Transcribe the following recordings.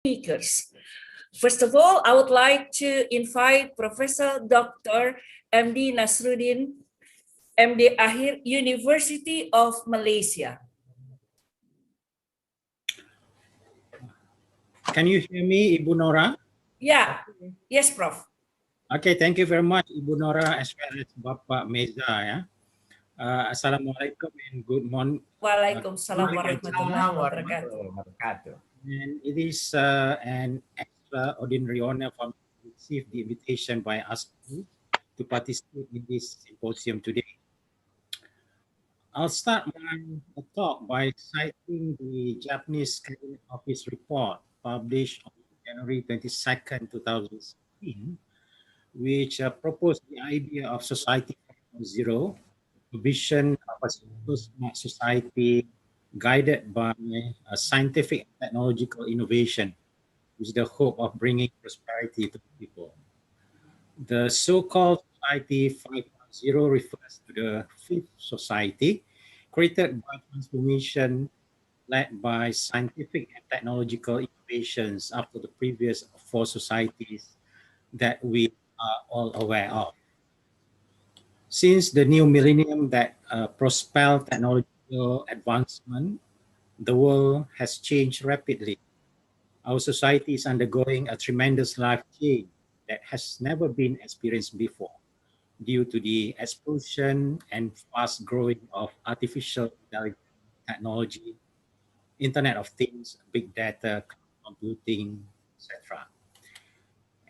speakers. First of all, I would like to invite Professor Dr. MD Nasruddin, MD Akhir, University of Malaysia. Can you hear me, Ibu Nora? Yeah, yes, Prof. Okay, thank you very much, Ibu Nora, as well as Bapak Meza. Ya. Assalamualaikum and good morning. Waalaikumsalam warahmatullahi wabarakatuh. And it is an extraordinary honor for me to receive the invitation by ASJI to participate in this symposium today. I'll start my talk by citing the Japanese Cabinet Office report published on January 22nd, 2016, which proposed the idea of Society 4.0, a vision of a smart society guided by scientific and technological innovation with the hope of bringing prosperity to people. The so-called Society 5.0 refers to the fifth society created by transformation led by scientific and technological innovations after the previous four societies that we are all aware of. Since the new millennium that propelled technological advancement, the world has changed rapidly. Our society is undergoing a tremendous life change that has never been experienced before due to the explosion and fast growing of artificial intelligence technology, Internet of Things, big data, computing, etc.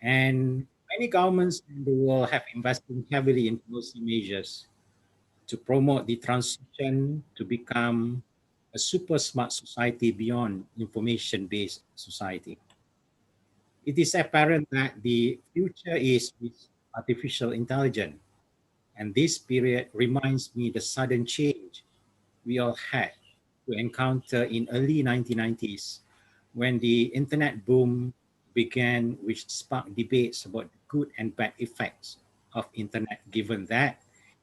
And many governments in the world have invested heavily in policy measures to promote the transition to become a super smart society beyond information-based society. It is apparent that the future is with artificial intelligence, and this period reminds me the sudden change we all had to encounter in early 1990s when the internet boom began, which sparked debates about the good and bad effects of internet, given that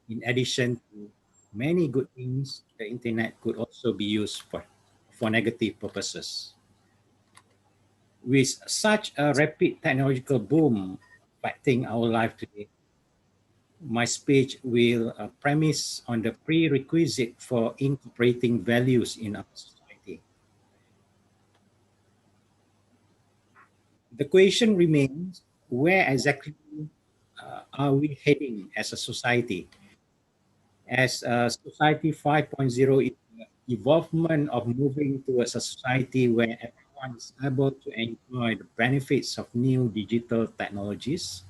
in addition to many good things, the internet could also be used for negative purposes. With such a rapid technological boom affecting our life today, my speech will premise on the prerequisite for incorporating values in our society. The question remains, where exactly are we heading as a society? As Society 5.0 is the evolvement of moving towards a society where everyone is able to enjoy the benefits of new digital technologies,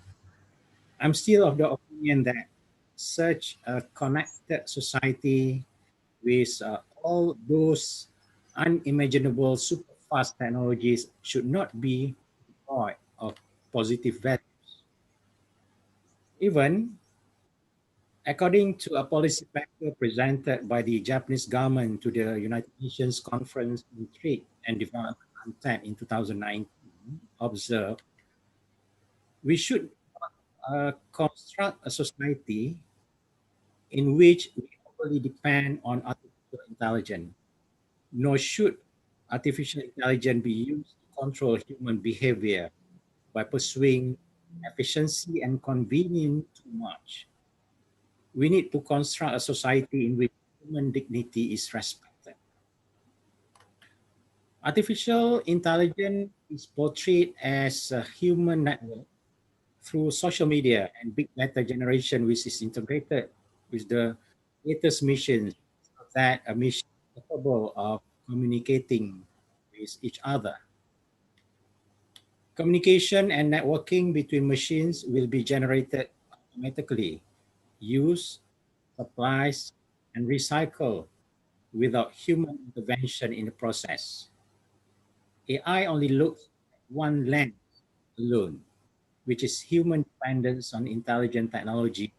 I'm still of the opinion that such a connected society with all those unimaginable super fast technologies should not be devoid of positive values. Even according to a policy paper presented by the Japanese government to the United Nations Conference on Trade and Development in 2019, observed we should construct a society in which we overly depend on artificial intelligence, nor should artificial intelligence be used to control human behavior by pursuing efficiency and convenience too much. We need to construct a society in which human dignity is respected. Artificial intelligence is portrayed as a human network through social media and big data generation, which is integrated with the latest missions, so that a mission is capable of communicating with each other. Communication and networking between machines will be generated automatically, used, supplies, and recycled without human intervention in the process. AI only looks at one lens alone, which is human dependence on intelligent technology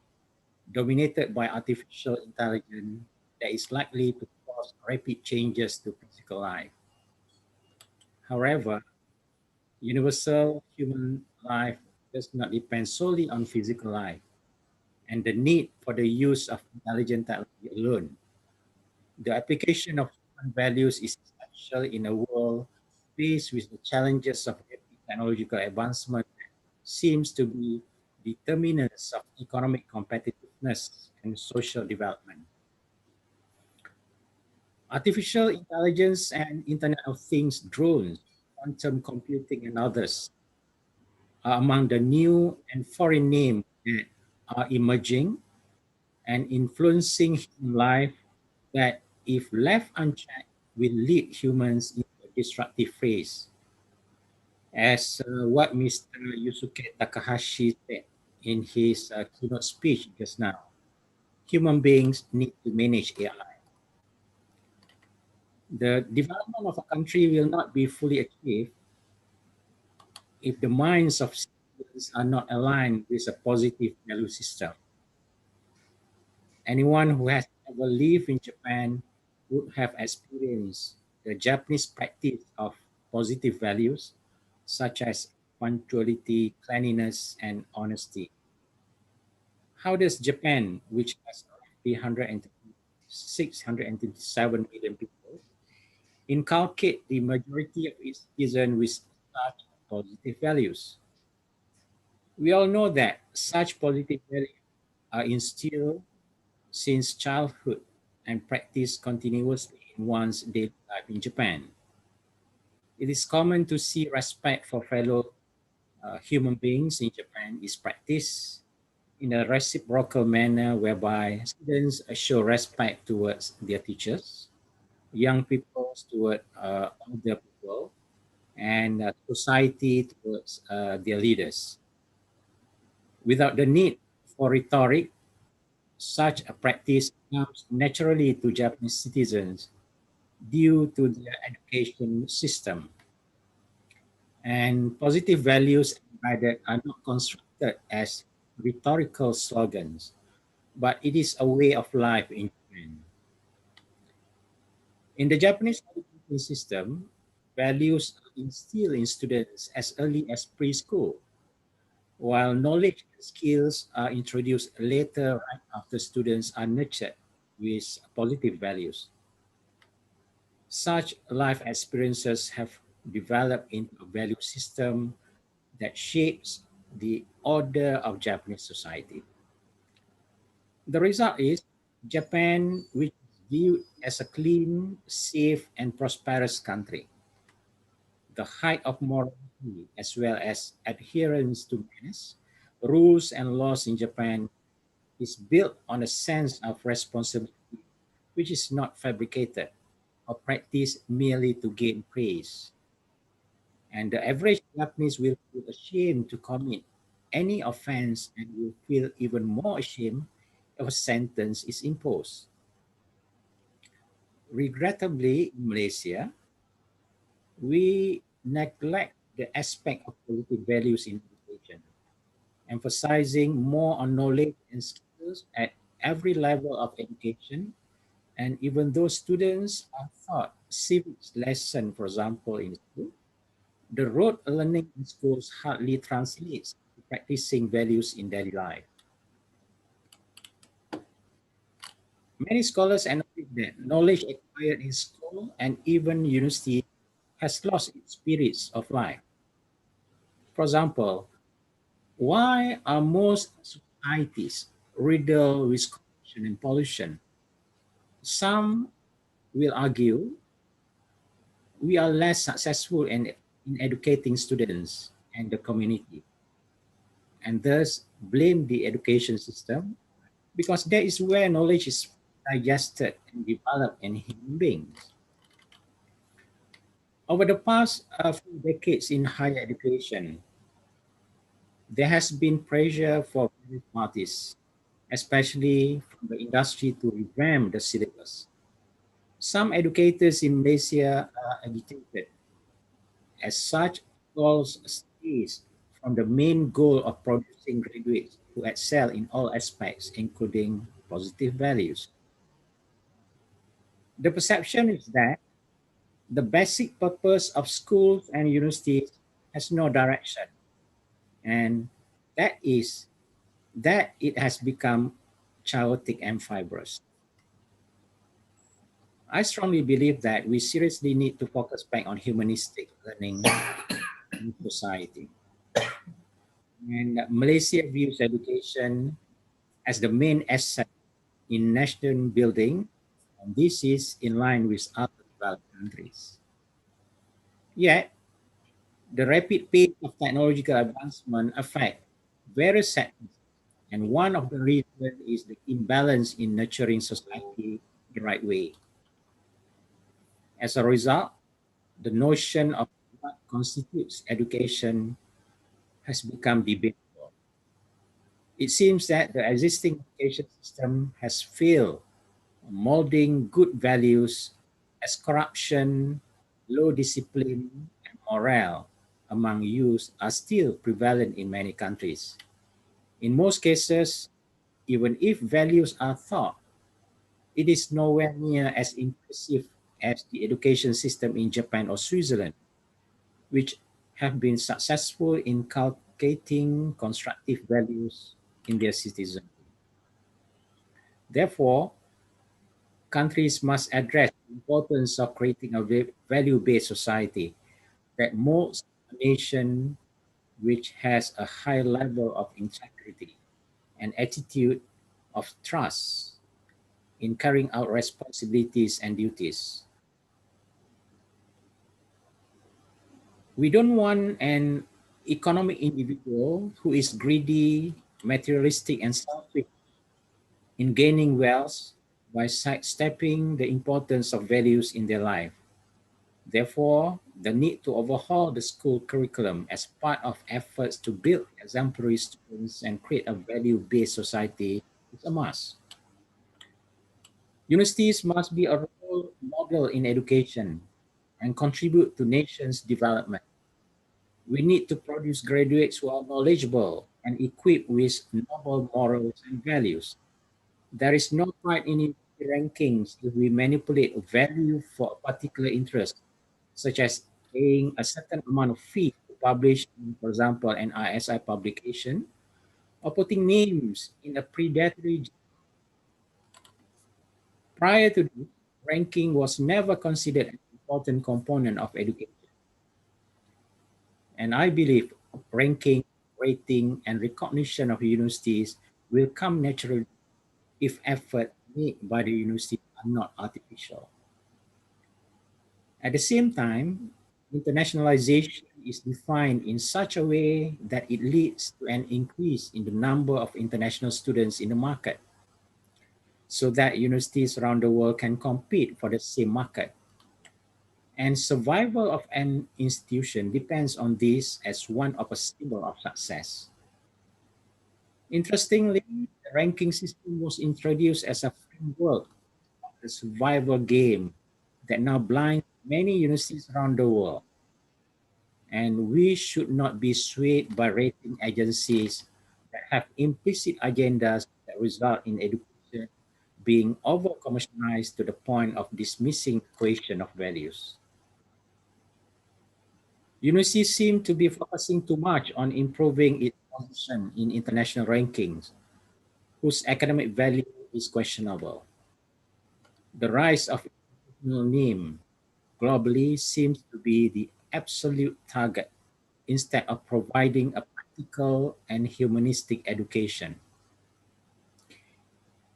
dominated by artificial intelligence that is likely to cause rapid changes to physical life. However, universal human life does not depend solely on physical life and the need for the use of intelligent technology alone. The application of human values is essential in a world faced with the challenges of rapid technological advancement, seems to be determinants of economic competitiveness and social development. Artificial intelligence and Internet of Things, drones, quantum computing, and others are among the new and foreign names that are emerging and influencing human life that, if left unchecked, will lead humans into a destructive phase. As what Mr. Yusuke Takahashi said in his keynote speech just now, human beings need to manage AI. The development of a country will not be fully achieved if the minds of citizens are not aligned with a positive value system. Anyone who has ever lived in Japan would have experienced the Japanese practice of positive values such as punctuality, cleanliness, and honesty. How does Japan, which has roughly 627 million people, inculcate the majority of its citizens with such positive values? We all know that such positive values are instilled since childhood and practiced continuously in one's daily life in Japan. It is common to see respect for fellow human beings in Japan is practiced in a reciprocal manner whereby students show respect towards their teachers, young people toward older people, and society towards their leaders. Without the need for rhetoric, such a practice comes naturally to Japanese citizens due to their education system. And positive values embedded are not constructed as rhetorical slogans, but it is a way of life in Japan. In the Japanese education system, values are instilled in students as early as preschool, while knowledge and skills are introduced later, right after students are nurtured with positive values. Such life experiences have developed into a value system that shapes the order of Japanese society. The result is Japan, which is viewed as a clean, safe, and prosperous country. The height of morality, as well as adherence to manners, rules, and laws in Japan, is built on a sense of responsibility, which is not fabricated or practiced merely to gain praise. And the average Japanese will feel ashamed to commit any offense and will feel even more ashamed if a sentence is imposed. Regrettably, in Malaysia, we neglect the aspect of positive values in education, emphasizing more on knowledge and skills at every level of education. And even though students are taught civics lesson, for example, in school, the rote learning in schools hardly translates to practicing values in daily life. Many scholars acknowledge that knowledge acquired in school and even university has lost its spirits of life. For example, why are most societies riddled with corruption and pollution? Some will argue we are less successful in educating students and the community, and thus blame the education system because that is where knowledge is digested and developed in human beings. Over the past few decades in higher education, there has been pressure for various parties, especially from the industry, to revamp the syllabus. Some educators in Malaysia are agitated as such calls stays from the main goal of producing graduates who excel in all aspects, including positive values. The perception is that the basic purpose of schools and universities has no direction, and that is that it has become chaotic and fibrous. I strongly believe that we seriously need to focus back on humanistic learning in society. And Malaysia views education as the main asset in national building, and this is in line with other developed countries. Yet, the rapid pace of technological advancement affect various sectors, and one of the reasons is the imbalance in nurturing society the right way. As a result, the notion of what constitutes education has become debatable. It seems that the existing education system has failed molding good values as corruption, low discipline, and morale among youth are still prevalent in many countries. In most cases, even if values are taught, it is nowhere near as impressive as the education system in Japan or Switzerland, which have been successful in inculcating constructive values in their citizens. Therefore, countries must address the importance of creating a value-based society that molds a nation which has a high level of integrity and attitude of trust in carrying out responsibilities and duties. We don't want an economic individual who is greedy, materialistic, and selfish in gaining wealth by sidestepping the importance of values in their life. Therefore, the need to overhaul the school curriculum as part of efforts to build exemplary students and create a value-based society is a must. Universities must be a role model in education and contribute to nations' development. We need to produce graduates who are knowledgeable and equipped with noble morals and values. There is no point in university rankings if we manipulate value for a particular interest, such as paying a certain amount of fee to publish, for example, an ISI publication, or putting names in a predatory. Prior to this, ranking was never considered an important component of education. And I believe ranking, rating, and recognition of universities will come naturally if effort made by the university are not artificial. At the same time, internationalization is defined in such a way that it leads to an increase in the number of international students in the market so that universities around the world can compete for the same market. And survival of an institution depends on this as one of a symbol of success. Interestingly, the ranking system was introduced as a framework of the survival game that now blinds many universities around the world. And we should not be swayed by rating agencies that have implicit agendas that result in education being over commercialized to the point of dismissing the question of values. Universities seem to be focusing too much on improving its position in international rankings, whose academic value is questionable. The rise of international name globally seems to be the absolute target instead of providing a practical and humanistic education.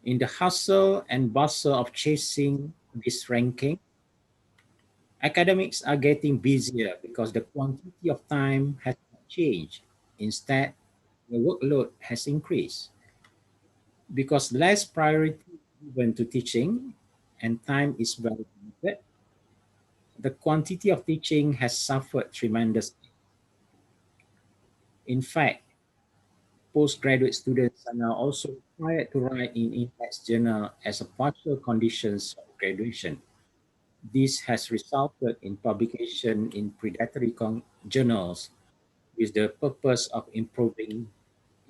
In the hustle and bustle of chasing this ranking, academics are getting busier because the quantity of time has not changed. Instead, the workload has increased because less priority is given to teaching and time is very limited. The quantity of teaching has suffered tremendously. In fact, postgraduate students are now also required to write in in-text journal as a partial conditions of graduation. This has resulted in publication in predatory journals with the purpose of improving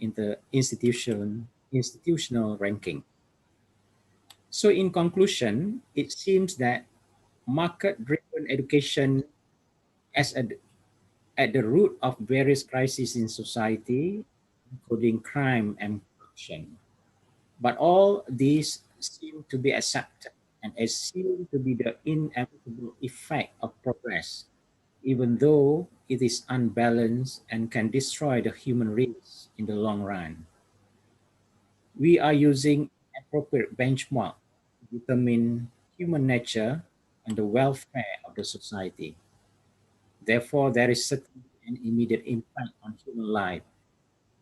in the institutional ranking. So in conclusion, it seems that market-driven education as at the root of various crises in society, including crime and corruption. But all these seem to be accepted and is seen to be the inevitable effect of progress, even though it is unbalanced and can destroy the human race in the long run. We are using appropriate benchmark to determine human nature and the welfare of the society. Therefore, there is certainly an immediate impact on human life,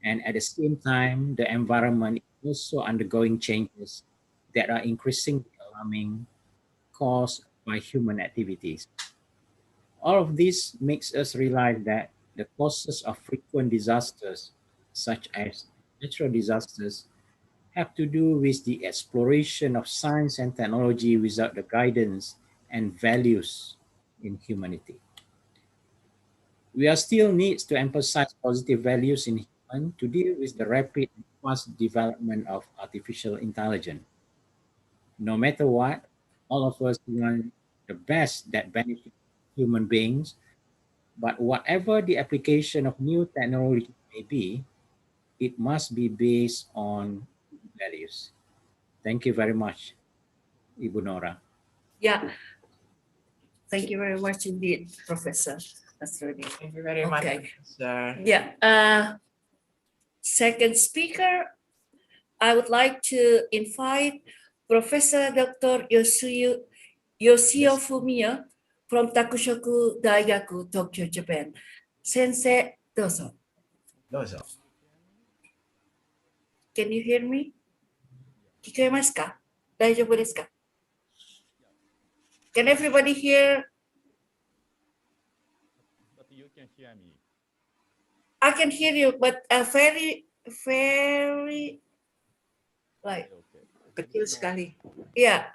and at the same time, the environment is also undergoing changes that are increasingly alarming, caused by human activities. All of this makes us realize that the causes of frequent disasters, such as natural disasters, have to do with the exploration of science and technology without the guidance and values in humanity. We are still needs to emphasize positive values in human to deal with the rapid and fast development of artificial intelligence. No matter what, all of us want the best that benefits human beings, but whatever the application of new technology may be, it must be based on values. Thank you very much, Ibu Nora. Yeah, thank you very much indeed, Professor Nasruddin. Thank you very much, Okay. sir. Yeah. Second speaker, I would like to invite Professor Dr. Yoshio Fumiya from Takushoku Daigaku, Tokyo, Japan. Sensei, どうぞ。どうぞ。Can you hear me? 聞こえますか？大丈夫ですか？ Can everybody hear? But you can hear me. I can hear you, but very, like, Okay. Kecil sekali. yeah.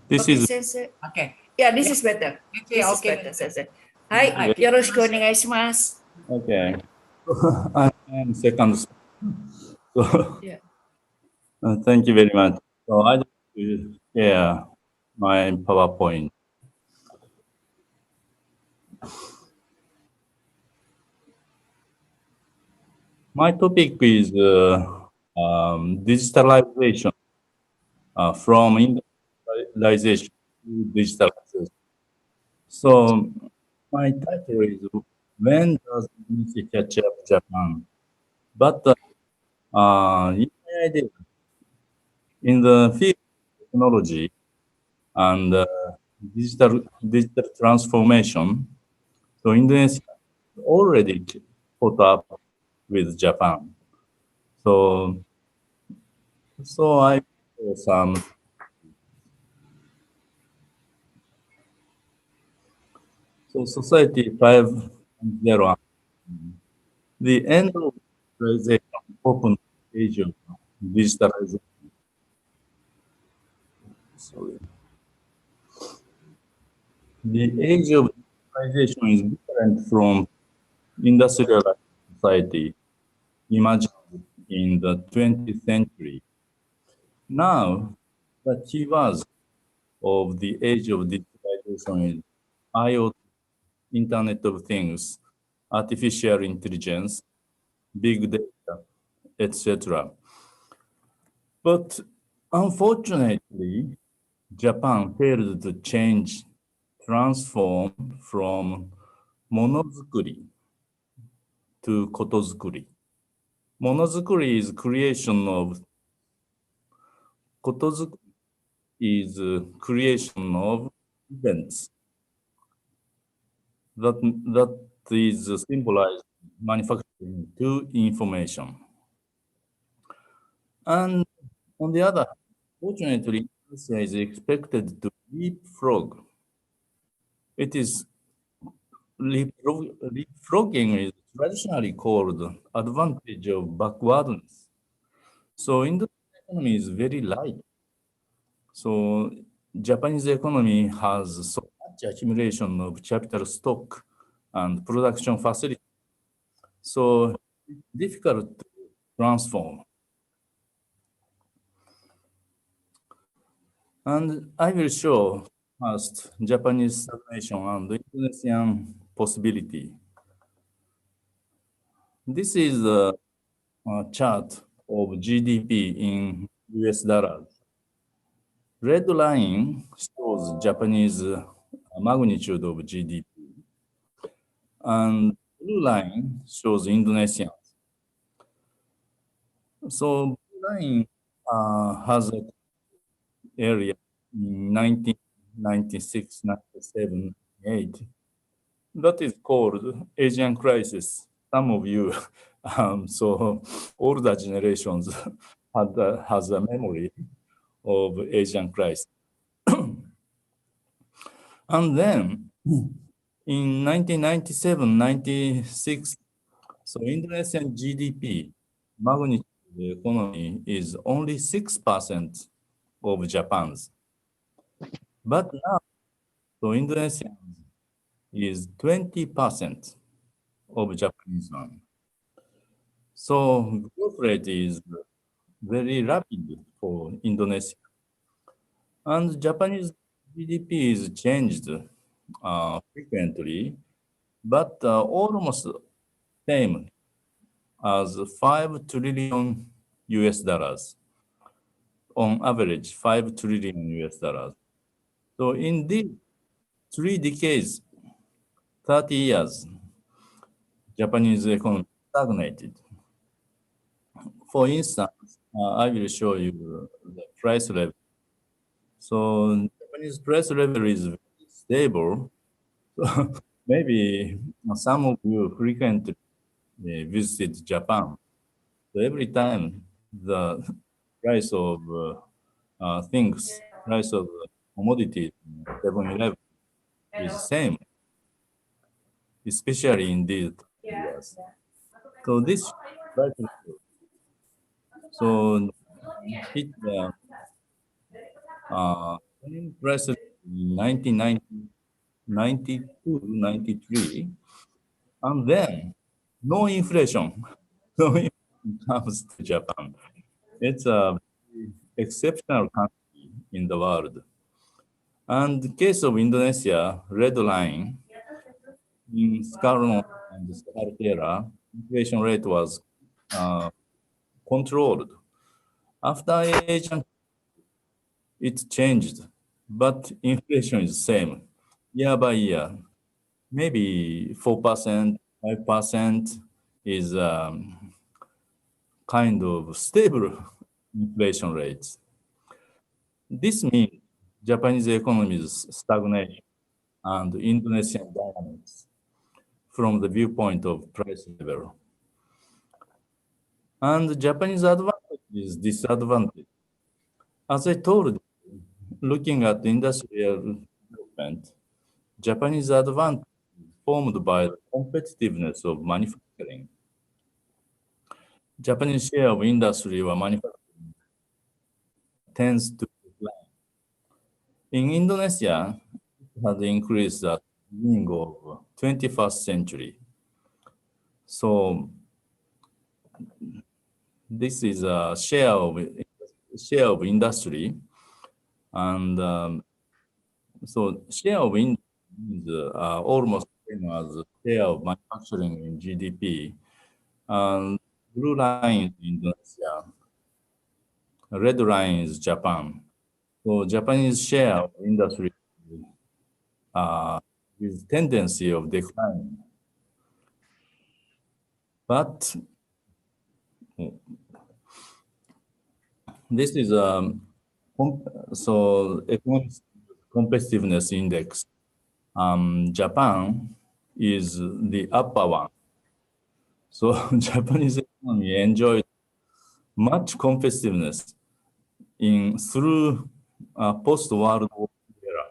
This Okay, is Sensei. Oke. Yeah, this is better. Oke, This is oke. better, Sensei. はい、はいよろしくお願いします。 okay. I'm second. So, Yeah. thank you very much. So I just will share my PowerPoint. My topic is digitalization from industrialization to digitalization. So my title is When Does Industry Catch Up Japan? But in my idea, in the field of technology and digital transformation, so Indonesia already caught up with Japan. So I some society 5.0, the end of digitalization, open age of digitalization. Sorry. The age of digitalization is different from industrialized society imagined in the 20th century. Now, the keywords of the age of digitalization is IoT, Internet of Things, artificial intelligence, big data, etc. But unfortunately, Japan failed to transform from monozukuri to kotozukuri. Monozukuri is creation of, kotozukuri is creation of events that is symbolized manufacturing to information. And on the other hand, fortunately, Asia is expected to leapfrog. It is leapfrogging is traditionally called advantage of backwardness. So Indonesian economy is very light. So Japanese economy has so much accumulation of capital stock and production facility. So it's difficult to transform. And I will show first Japanese stagnation and Indonesian possibility. This is a chart of GDP in US dollars. Red line shows Japanese magnitude of GDP, and blue line shows Indonesian. So blue line has an area in 1996, 97, 98. That is called Asian crisis. Some of you, so older generations has a memory of Asian crisis. And then in 1997, 96, so Indonesian GDP magnitude of the economy is only 6% of Japan's. But now, so Indonesia is 20% of Japanese one. So growth rate is very rapid for Indonesia. And Japanese GDP is changed frequently, but almost same as 5 trillion US dollars. On average, 5 trillion US dollars. So in these 3 decades, 30 years, Japanese economy stagnated. For instance, I will show you the price level. So Japanese price level is very stable. So maybe some of you frequently visited Japan. So every time the price of things, price of commodities, 7-Eleven is same, especially in these years. So this price level. So it when price in 1990, 92, 93, and then no inflation, no inflation comes to Japan. It's a exceptional country in the world. And the case of Indonesia, red line, in Skarno and Skartera, inflation rate was controlled. After Asian, it changed, but inflation is same year by year. Maybe 4%, 5% is kind of stable inflation rates. This means Japanese economy's stagnation and Indonesian dynamics from the viewpoint of price level. And Japanese advantage is disadvantage. As I told you, looking at industrial development, Japanese advantage is formed by the competitiveness of manufacturing. Japanese share of industry or manufacturing tends to decline. In Indonesia, it has increased at the beginning of 21st century. So this is a share of industry, and so share of industry is almost same as share of manufacturing in GDP. And blue line is Indonesia, red line is Japan. So Japanese share of industry with tendency of decline. But this is so economic competitiveness index. Japan is the upper one. So Japanese economy enjoyed much competitiveness through post-World War era.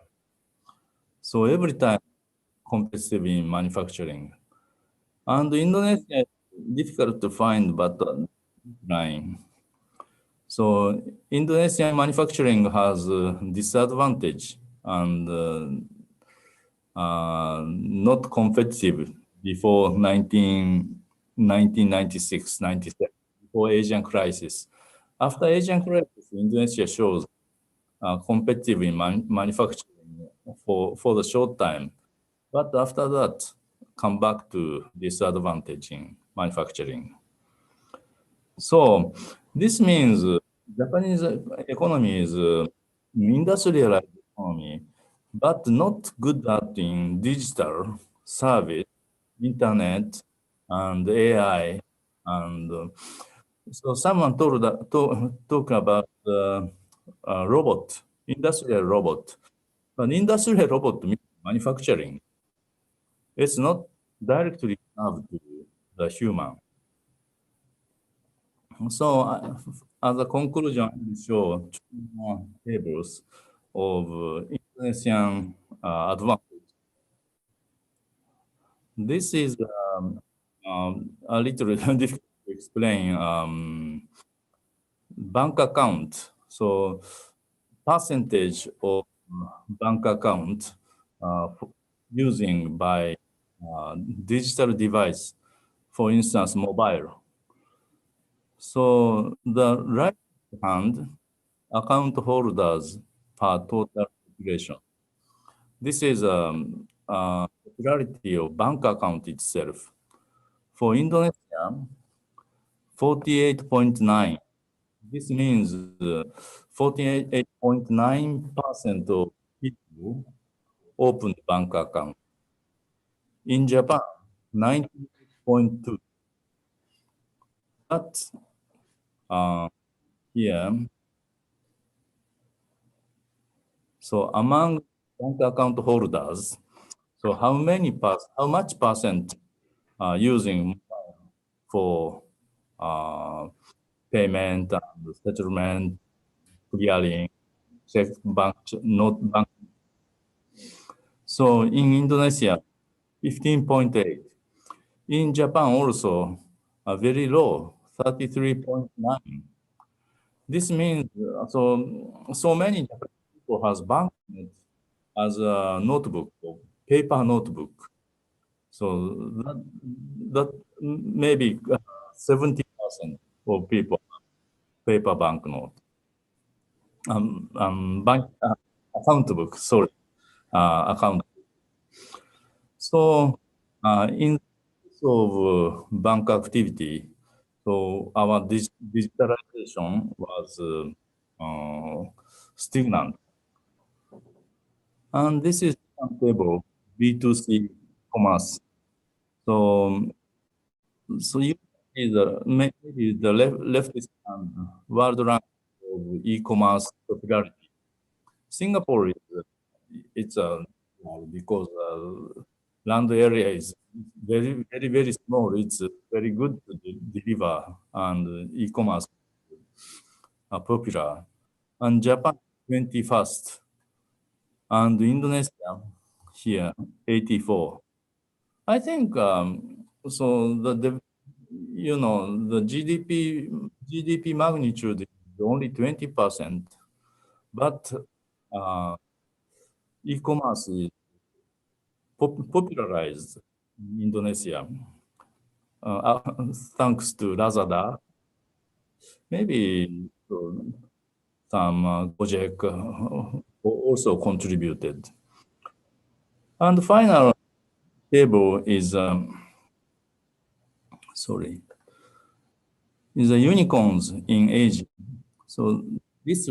So every time competitive in manufacturing. And Indonesia is difficult to find, but line. So Indonesian manufacturing has a disadvantage and not competitive before 1996, 97, before Asian crisis. After Asian crisis, Indonesia shows competitive in manufacturing for the short time. But after that, come back to disadvantage in manufacturing. So this means Japanese economy is industrialized economy, but not good at in digital service, internet, and AI. And so someone talk about robot, industrial robot. But industrial robot means manufacturing. It's not directly served to the human. So, as a conclusion, I will show two more tables of Indonesian advantage. This is a little difficult to explain bank account. So, percentage of bank account using by digital device, for instance, mobile. So the right hand account holders per total population. This is popularity of bank account itself. For Indonesia, 48.9. This means 48.9% of people opened bank account. In Japan, 90.2. But here, so among bank account holders, so how much percent are using for payment and settlement, clearing, check bank, not bank. So in Indonesia, 15.8. In Japan also, a very low, 33.9. This means so many Japanese people has banknote as a notebook, paper notebook. So that maybe 70% of people paper banknote. Bank account book, sorry, account. So in case of bank activity, so our digitalization was stagnant. And this is table B2C commerce. So you see maybe the leftist world rank of e-commerce popularity. Singapore is it's because land area is very small. It's very good to deliver and e-commerce are popular. And Japan 21st and Indonesia here 84. I think so. The the GDP magnitude is only 20%, but e-commerce is popularized in Indonesia thanks to Lazada. Maybe some Gojek also contributed. And the final table is is the unicorns in Asia. So this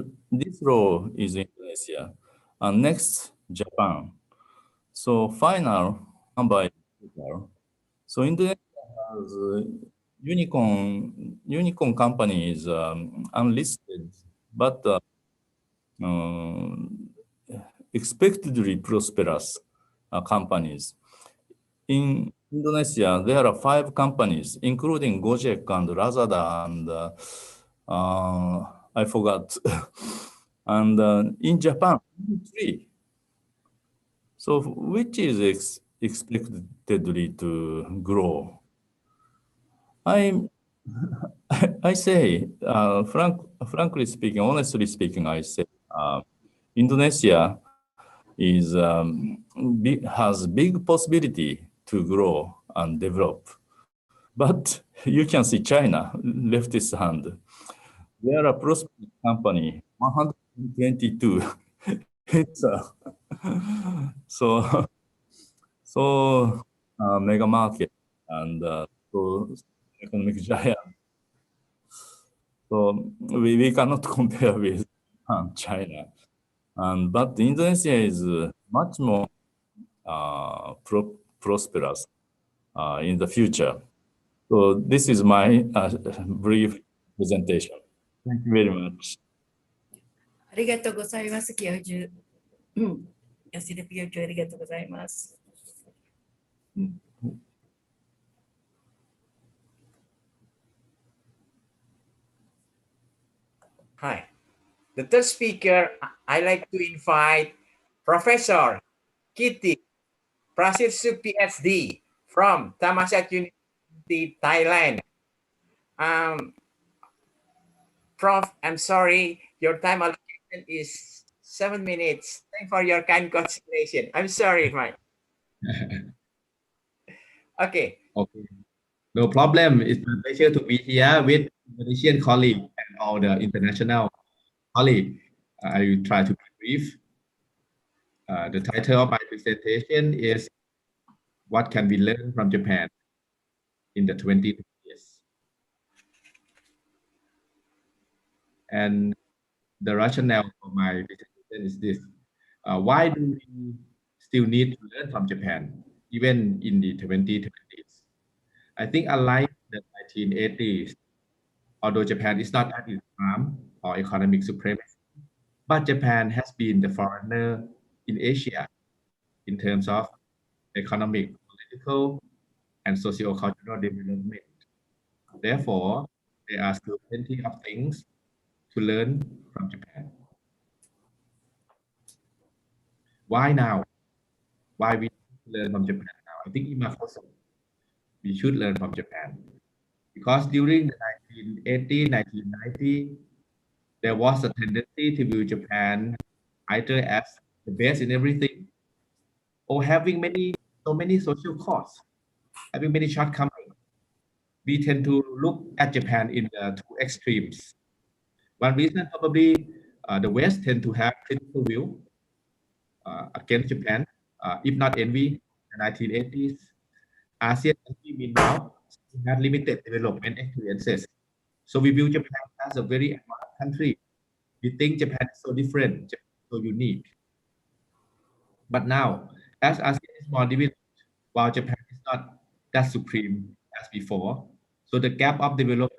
row is Indonesia, and next Japan. So final number is total. So Indonesia has unicorn companies unlisted, but expectedly prosperous companies. In Indonesia, there are 5 companies, including Gojek and Lazada, and I forgot. And in Japan, 3. So which is expectedly to grow? I say, frankly speaking, honestly speaking, I say Indonesia is has big possibility to grow and develop. But you can see China, leftist hand. They are a prosperous company, 122. It's so mega market and so economic giant. So we cannot compare with China. But Indonesia is much more prosperous in the future. So this is my brief presentation. Thank you very much. ありがとうございます、教授。吉田教授、ありがとうございます。Hi. The third speaker, I like to invite Professor Kitty Prasit PhD from Thammasat University, Thailand. Prof, I'm sorry, your time allocation is 7 minutes. Thanks for your kind consideration. I'm sorry, Mike. Okay. Okay, no problem. It's a pleasure to be here with Indonesian colleague and all the international colleague. I will try to be brief. The title of my presentation is "What Can We Learn from Japan in the 20 years?" And the rationale for my presentation is this: why do we still need to learn from Japan even in the 2020s? I think unlike the 1980s, although Japan is not at its prime or economic supremacy, but Japan has been the foreigner in Asia in terms of economic, political, and socio-cultural development. Therefore, there are still plenty of things to learn from Japan. Why now? Why we learn from Japan now? I think we should learn from Japan because during the 1980, 1990, there was a tendency to view Japan either as the best in everything or having so many social costs, having many shortcomings. We tend to look at Japan in the two extremes. One reason probably the West tend to have critical view against Japan, if not envy, the 1980s. ASEAN countries meanwhile had limited development experiences. So we view Japan as a very advanced country. We think Japan is so different, so unique. But now, as ASEAN is more developed, while Japan is not that supreme as before, so the gap of development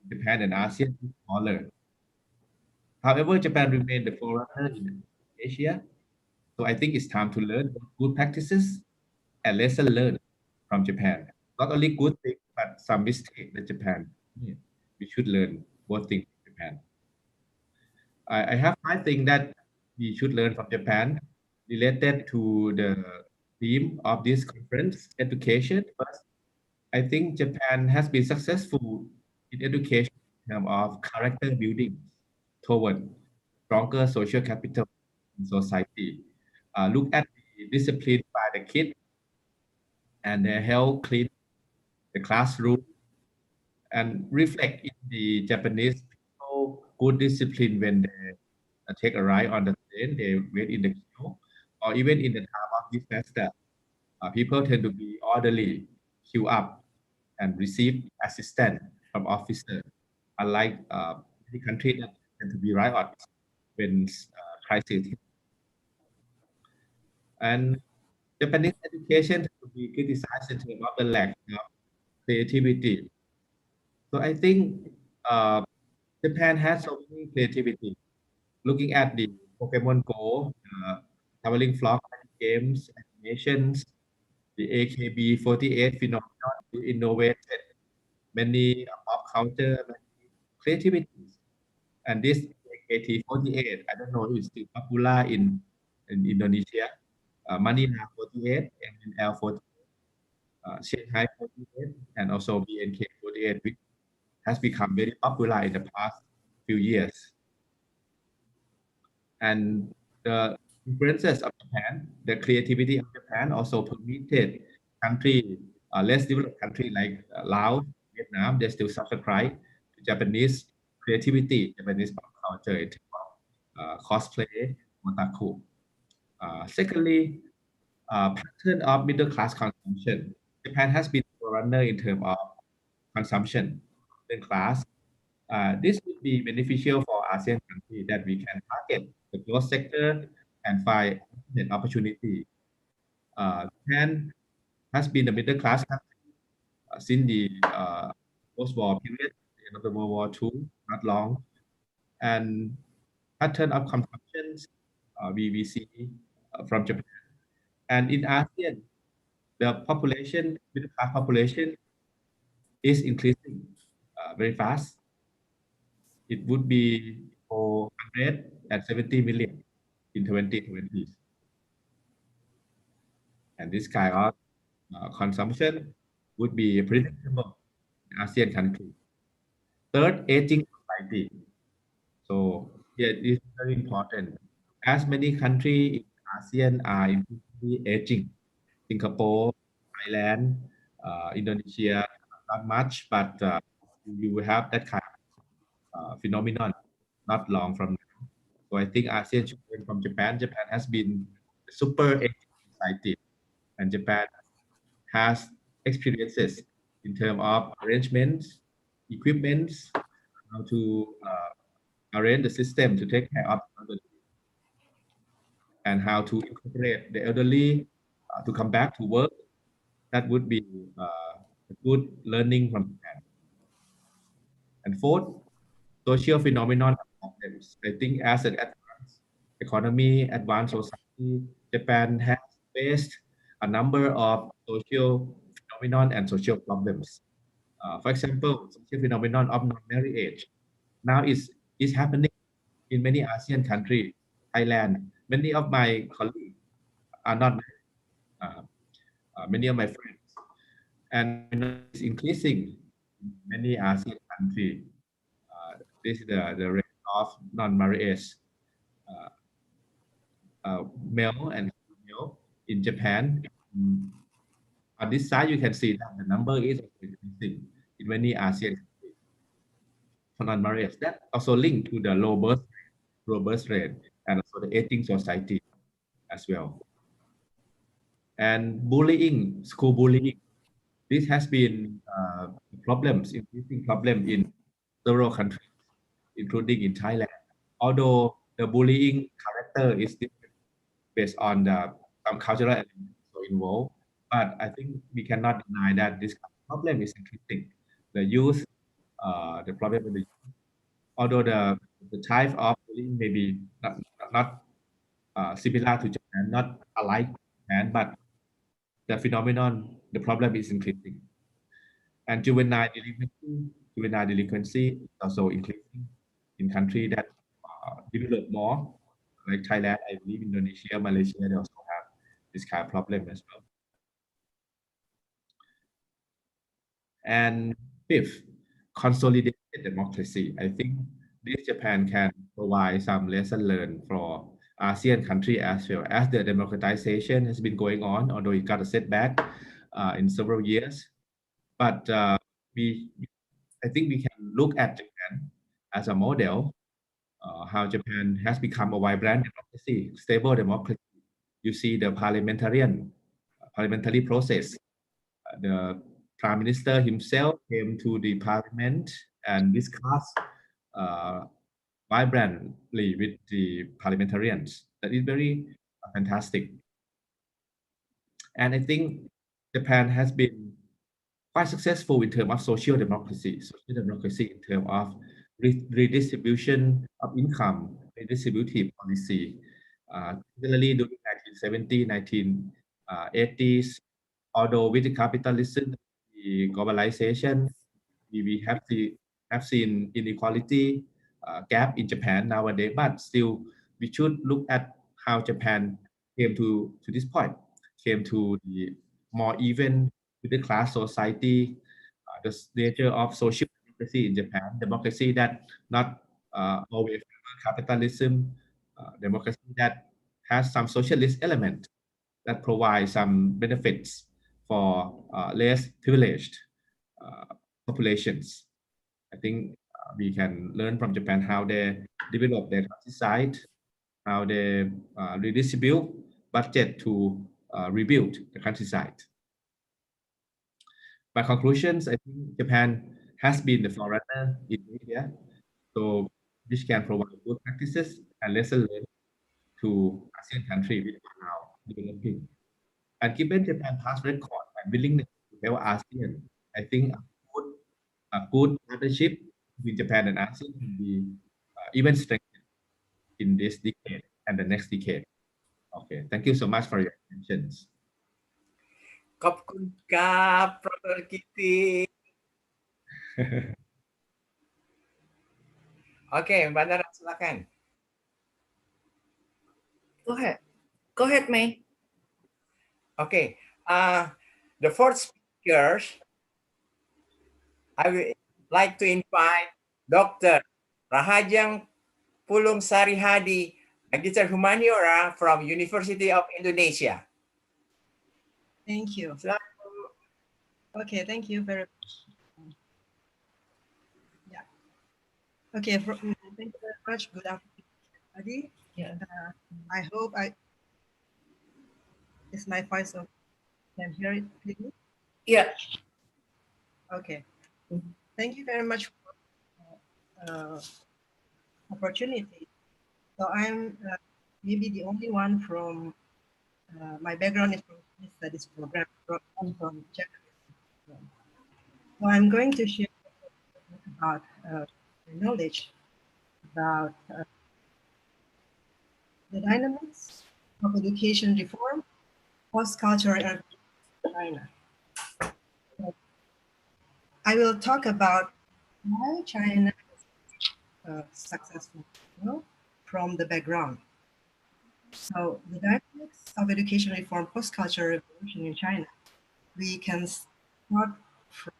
in Japan and ASEAN is smaller. However, Japan remains the forerunner in Asia, so I think it's time to learn good practices and lesson learned from Japan. Not only good things, but some mistakes that Japan made. We should learn both things from Japan. I have 5 things that we should learn from Japan related to the theme of this conference, education. First, I think Japan has been successful in education in terms of character building toward stronger social capital in society. Look at the discipline by the kids and their help clean the classroom and reflect in the Japanese people good discipline when they take a ride on the train, they wait in the queue, or even in the time of disaster. People tend to be orderly, queue up, and receive assistance from officers, unlike many countries that tend to be riot when crisis hit. And Japanese education to be criticized in terms of the lack of creativity. So I think uh, Japan has so many creativity. Looking at the Pokemon Go, traveling vlog games, animations, the AKB48 phenomenon innovated many pop culture, many creativities. And this AKT48, I don't know if it's still popular in Indonesia, Manila 48 and L48, Shanghai 48, and also BNK48, which has become very popular in the past few years. And the influences of Japan, the creativity of Japan also permitted country, less developed country like Laos, Vietnam, they still subscribe to Japanese creativity, Japanese pop culture in terms of cosplay, otaku. Secondly, pattern of middle class consumption. Japan has been a runner in terms of consumption, middle class, This would be beneficial for ASEAN countries that we can target the growth sector and find opportunity. Japan has been a middle class country since the post-war period, the end of the World War II, not long, and pattern of consumption we see from Japan. And in ASEAN, the population, middle class population, is increasing very fast. It would be 470 million in 2020. And this kind of consumption would be predictable in ASEAN countries. Third, aging society. So here it is very important. As many countries in ASEAN are increasingly aging. Singapore, Thailand, Indonesia, not much, but you will have that kind of phenomenon not long from now. So I think ASEAN should learn from Japan. Japan has been a super aging society, and Japan has experiences in terms of arrangements, equipments, how to arrange the system to take care of the elderly, and how to incorporate the elderly to come back to work. That would be a good learning from Japan. And fourth, social phenomenon problems. I think as an advanced economy, advanced society, Japan has faced a number of social phenomenon and social problems. For example, social phenomenon of non-marriage now is happening in many ASEAN countries. Thailand, many of my colleagues are not married. Many of my friends, and phenomenon is increasing in many ASEAN countries. This is the rate of non-marriage male and female in Japan. On this side, you can see that the number is increasing in many ASEAN countries for non-marriage. That also linked to the low birth rate, and also the aging society as well. And bullying, school bullying, this has been problems, increasing problem in several countries, including in Thailand. Although the bullying character is different based on the some cultural elements involved, but I think we cannot deny that this problem is increasing. The youth, the problem with the youth, although the type of bullying may be not similar to Japan, not alike Japan, but the phenomenon, the problem is increasing. And juvenile delinquency is also increasing in countries that develop more, like Thailand, I believe Indonesia, Malaysia, they also have this kind of problem as well. And fifth, consolidated democracy. I think this Japan can provide some lesson learned for ASEAN country as well, as the democratization has been going on, although it got a setback in several years. But I think we can look at Japan as a model, how Japan has become a vibrant democracy, stable democracy. You see the parliamentary process. The prime minister himself came to the parliament and discussed vibrantly with the parliamentarians. That is very fantastic. And I think Japan has been quite successful in terms of social democracy in terms of redistribution of income, redistributive policy. Particularly during 1970s, 1980s, although with the capitalism, the globalization, we have seen inequality gap in Japan nowadays, but still we should look at how Japan came to this point, came to the more even middle class society, the nature of social democracy in Japan, democracy that not always capitalism, democracy that has some socialist element that provide some benefits for less privileged populations. I think we can learn from Japan how they develop their countryside, how they redistribute budget to rebuild the countryside. By conclusions, I think Japan has been the forerunner in media, so which can provide good practices and lessons learned to ASEAN countries which are now developing. And given Japan's past record and willingness to help ASEAN, I think a good partnership between Japan and ASEAN can be even strengthened in this decade and the next decade. Okay, thank you so much for your attention. ขอบคุณครับ Professor Kitty. Oke, Mbak Nara, silakan. Go ahead. Go ahead, May. Okay, the fourth speakers, I would like to invite Dr. Rahajang Pulung Sari Hadi, Magister Humaniora from University of Indonesia. Thank you. Silakan. Okay, thank you very much. Yeah. Okay, thank you very much. Good afternoon, everybody. Yeah. I hope is my voice okay? Can hear it clearly? Yeah. Okay. Thank you very much for opportunity. So I'm maybe the only one from my background is from studies program from Japanese. So I'm going to share about knowledge about the dynamics of education reform, post-cultural and China. So I will talk about why China is successful, from the background. So the dynamics of education reform, post-cultural revolution in China, we can start from,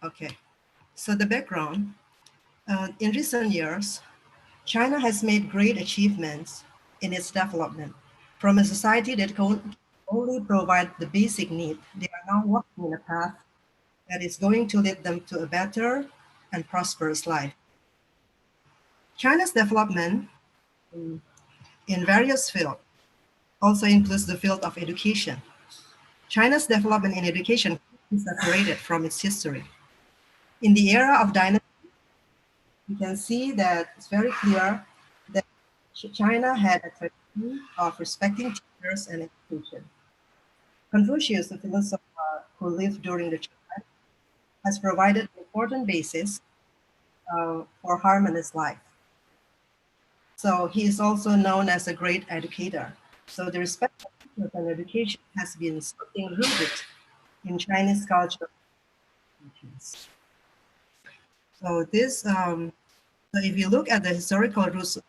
okay. So the background, in recent years, China has made great achievements in its development. From a society that can only provide the basic need, they are now walking in a path that is going to lead them to a better and prosperous life. China's development in various fields also includes the field of education. China's development in education is separated from its history. In the era of dynasty, you can see that it's very clear that China had a tradition of respecting teachers and education. Confucius, the philosopher who lived during the time, has provided an important basis for harmonious life. So he is also known as a great educator. So the respect for teachers and education has been something rooted in Chinese culture. So this, so if you look at the historical roots of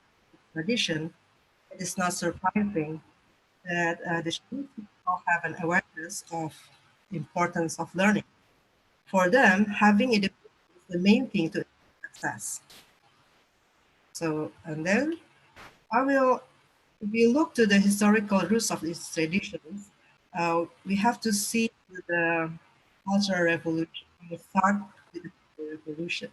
tradition, it is not surprising that the Chinese people have an awareness of the importance of learning. For them, having education is the main thing to success. So, and then if you look to the historical roots of these traditions, we have to see the Cultural Revolution. We start with the Cultural Revolution.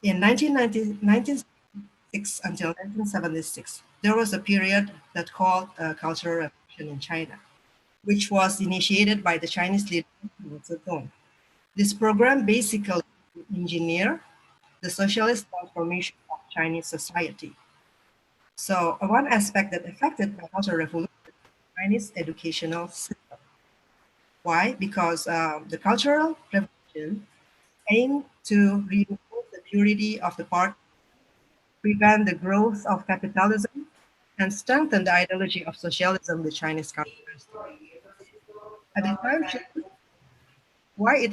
In 1996 until 1976, there was a period that called Cultural Revolution in China, which was initiated by the Chinese leader Mao Zedong. This program basically engineered the socialist transformation of Chinese society. So one aspect that affected the Cultural Revolution is Chinese educational system. Why? Because the Cultural Revolution aimed to reinforce the purity of the party, prevent the growth of capitalism, and strengthen the ideology of socialism, the Chinese Communist Party. At the time, why it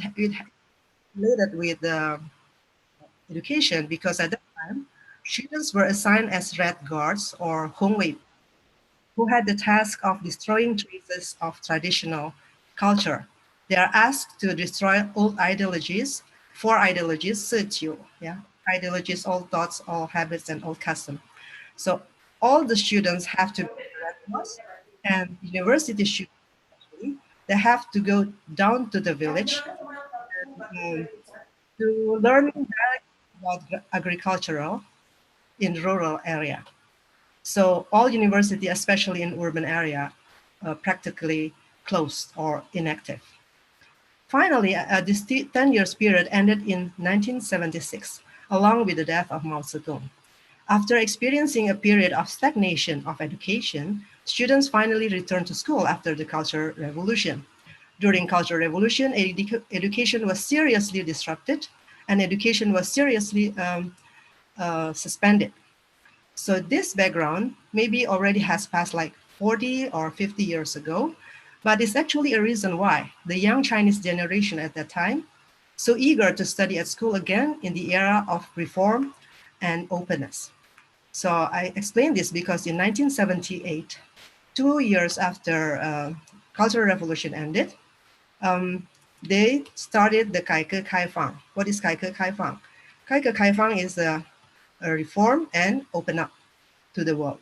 related with education? Because at that time, students were assigned as red guards or Hongwei, who had the task of destroying traces of traditional culture. They are asked to destroy old ideologies, four ideologies, ideologies, old thoughts, old habits, and old custom. So all the students have to be red guards, and university students, they have to go down to the village and, to learning about agricultural in rural area. So all university, especially in urban area, practically closed or inactive. Finally, this 10 years period ended in 1976, along with the death of Mao Zedong. After experiencing a period of stagnation of education, students finally returned to school after the Cultural Revolution. During Cultural Revolution, education was seriously disrupted and education was seriously suspended. So this background maybe already has passed like 40 or 50 years ago, but it's actually a reason why the young Chinese generation at that time so eager to study at school again in the era of reform and openness. So I explain this because in 1978, 2 years after Cultural Revolution ended, they started the 改革开放. What is 改革开放? 改革开放 is a reform and open up to the world.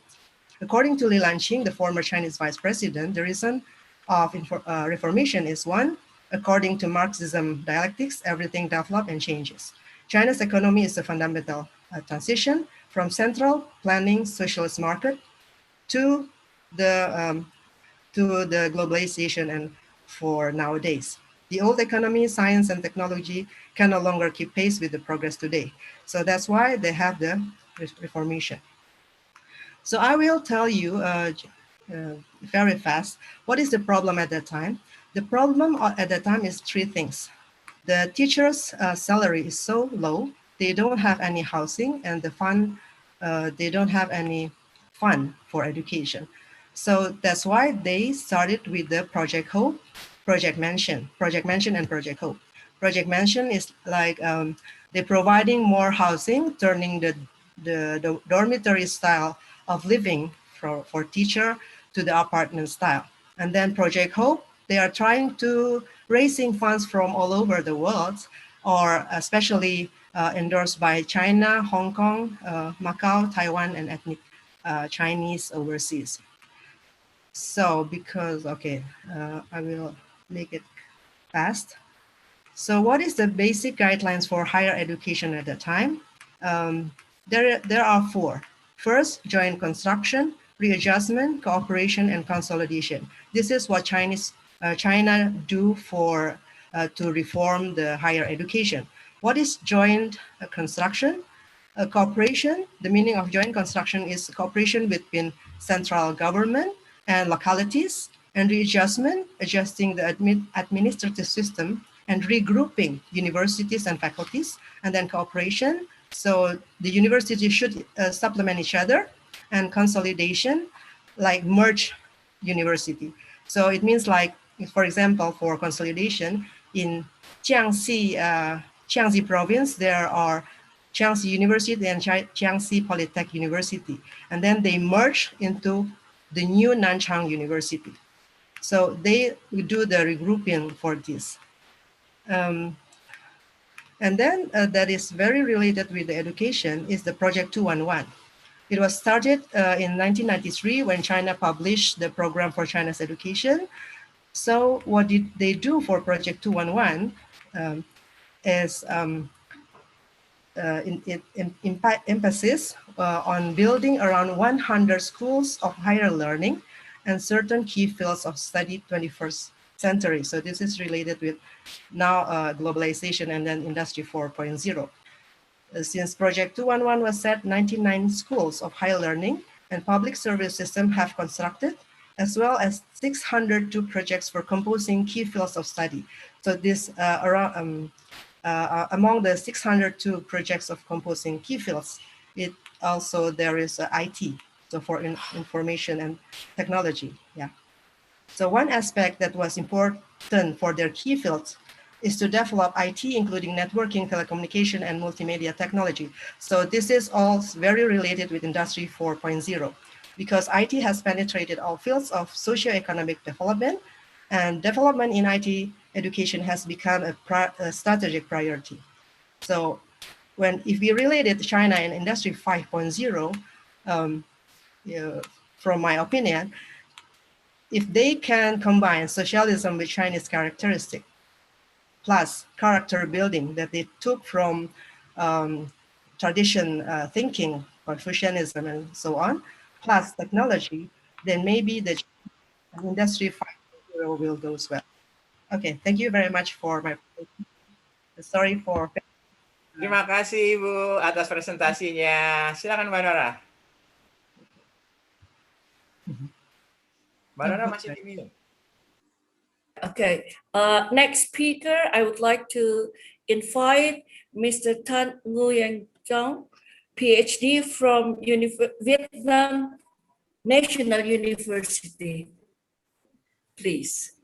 According to Li Lanqing, the former Chinese vice president, the reason of reformation is one, according to Marxism dialectics, everything develops and changes. China's economy is a fundamental transition from central planning socialist market to the globalization and for nowadays. The old economy, science, and technology can no longer keep pace with the progress today. So that's why they have the reformation. So I will tell you very fast what is the problem at that time. The problem at that time is three things. The teachers' salary is so low, they don't have any housing, and the fund, they don't have any fund for education. So that's why they started with the Project Hope, Project Mansion, and Project Hope. Project Mansion is like they're providing more housing, turning the dormitory style of living for teacher to the apartment style. And then Project Hope, they are trying to raising funds from all over the world, or especially endorsed by China, Hong Kong, Macau, Taiwan, and ethnic Chinese overseas. So because, okay, I will make it fast. So what is the basic guidelines for higher education at the time? There are four. First, joint construction, readjustment, cooperation, and consolidation. This is what China do for to reform the higher education. What is joint construction? Cooperation, the meaning of joint construction is cooperation between central government and localities, and readjustment, adjusting the administrative system and regrouping universities and faculties, and then cooperation. So the universities should supplement each other, and consolidation, like merge university. So it means like, for example, for consolidation in Jiangxi province, there are Jiangxi University and Jiangxi Polytech University, and then they merge into the new Nanchang University. So they do the regrouping for this. And then that is very related with the education is the Project 211. It was started in 1993 when China published the program for China's education. So what did they do for Project 211 is emphasis on building around 100 schools of higher learning and certain key fields of study 21st century. So this is related with now globalization and then Industry 4.0. Since Project 211 was set, 99 schools of higher learning and public service system have constructed, as well as 602 projects for composing key fields of study. So this among the 602 projects of composing key fields, it also there is IT, so for information and technology. Yeah. So one aspect that was important for their key fields is to develop IT, including networking, telecommunication, and multimedia technology. So this is all very related with Industry 4.0, because IT has penetrated all fields of socio-economic development, and development in IT education has become a strategic priority. So if we related China and Industry 5.0, from my opinion, if they can combine socialism with Chinese characteristic, plus character building that they took from tradition thinking, Confucianism and so on, plus technology, then maybe the Industry 5.0 will go well. Okay, thank you very much for my. Sorry for. Terima kasih Bu atas presentasinya. Silakan Mbak Nora. Mbak Nora masih di mute. Okay. Next speaker, I would like to invite Mr. Tan Nguyen Trong, PhD from Vietnam National University. Please.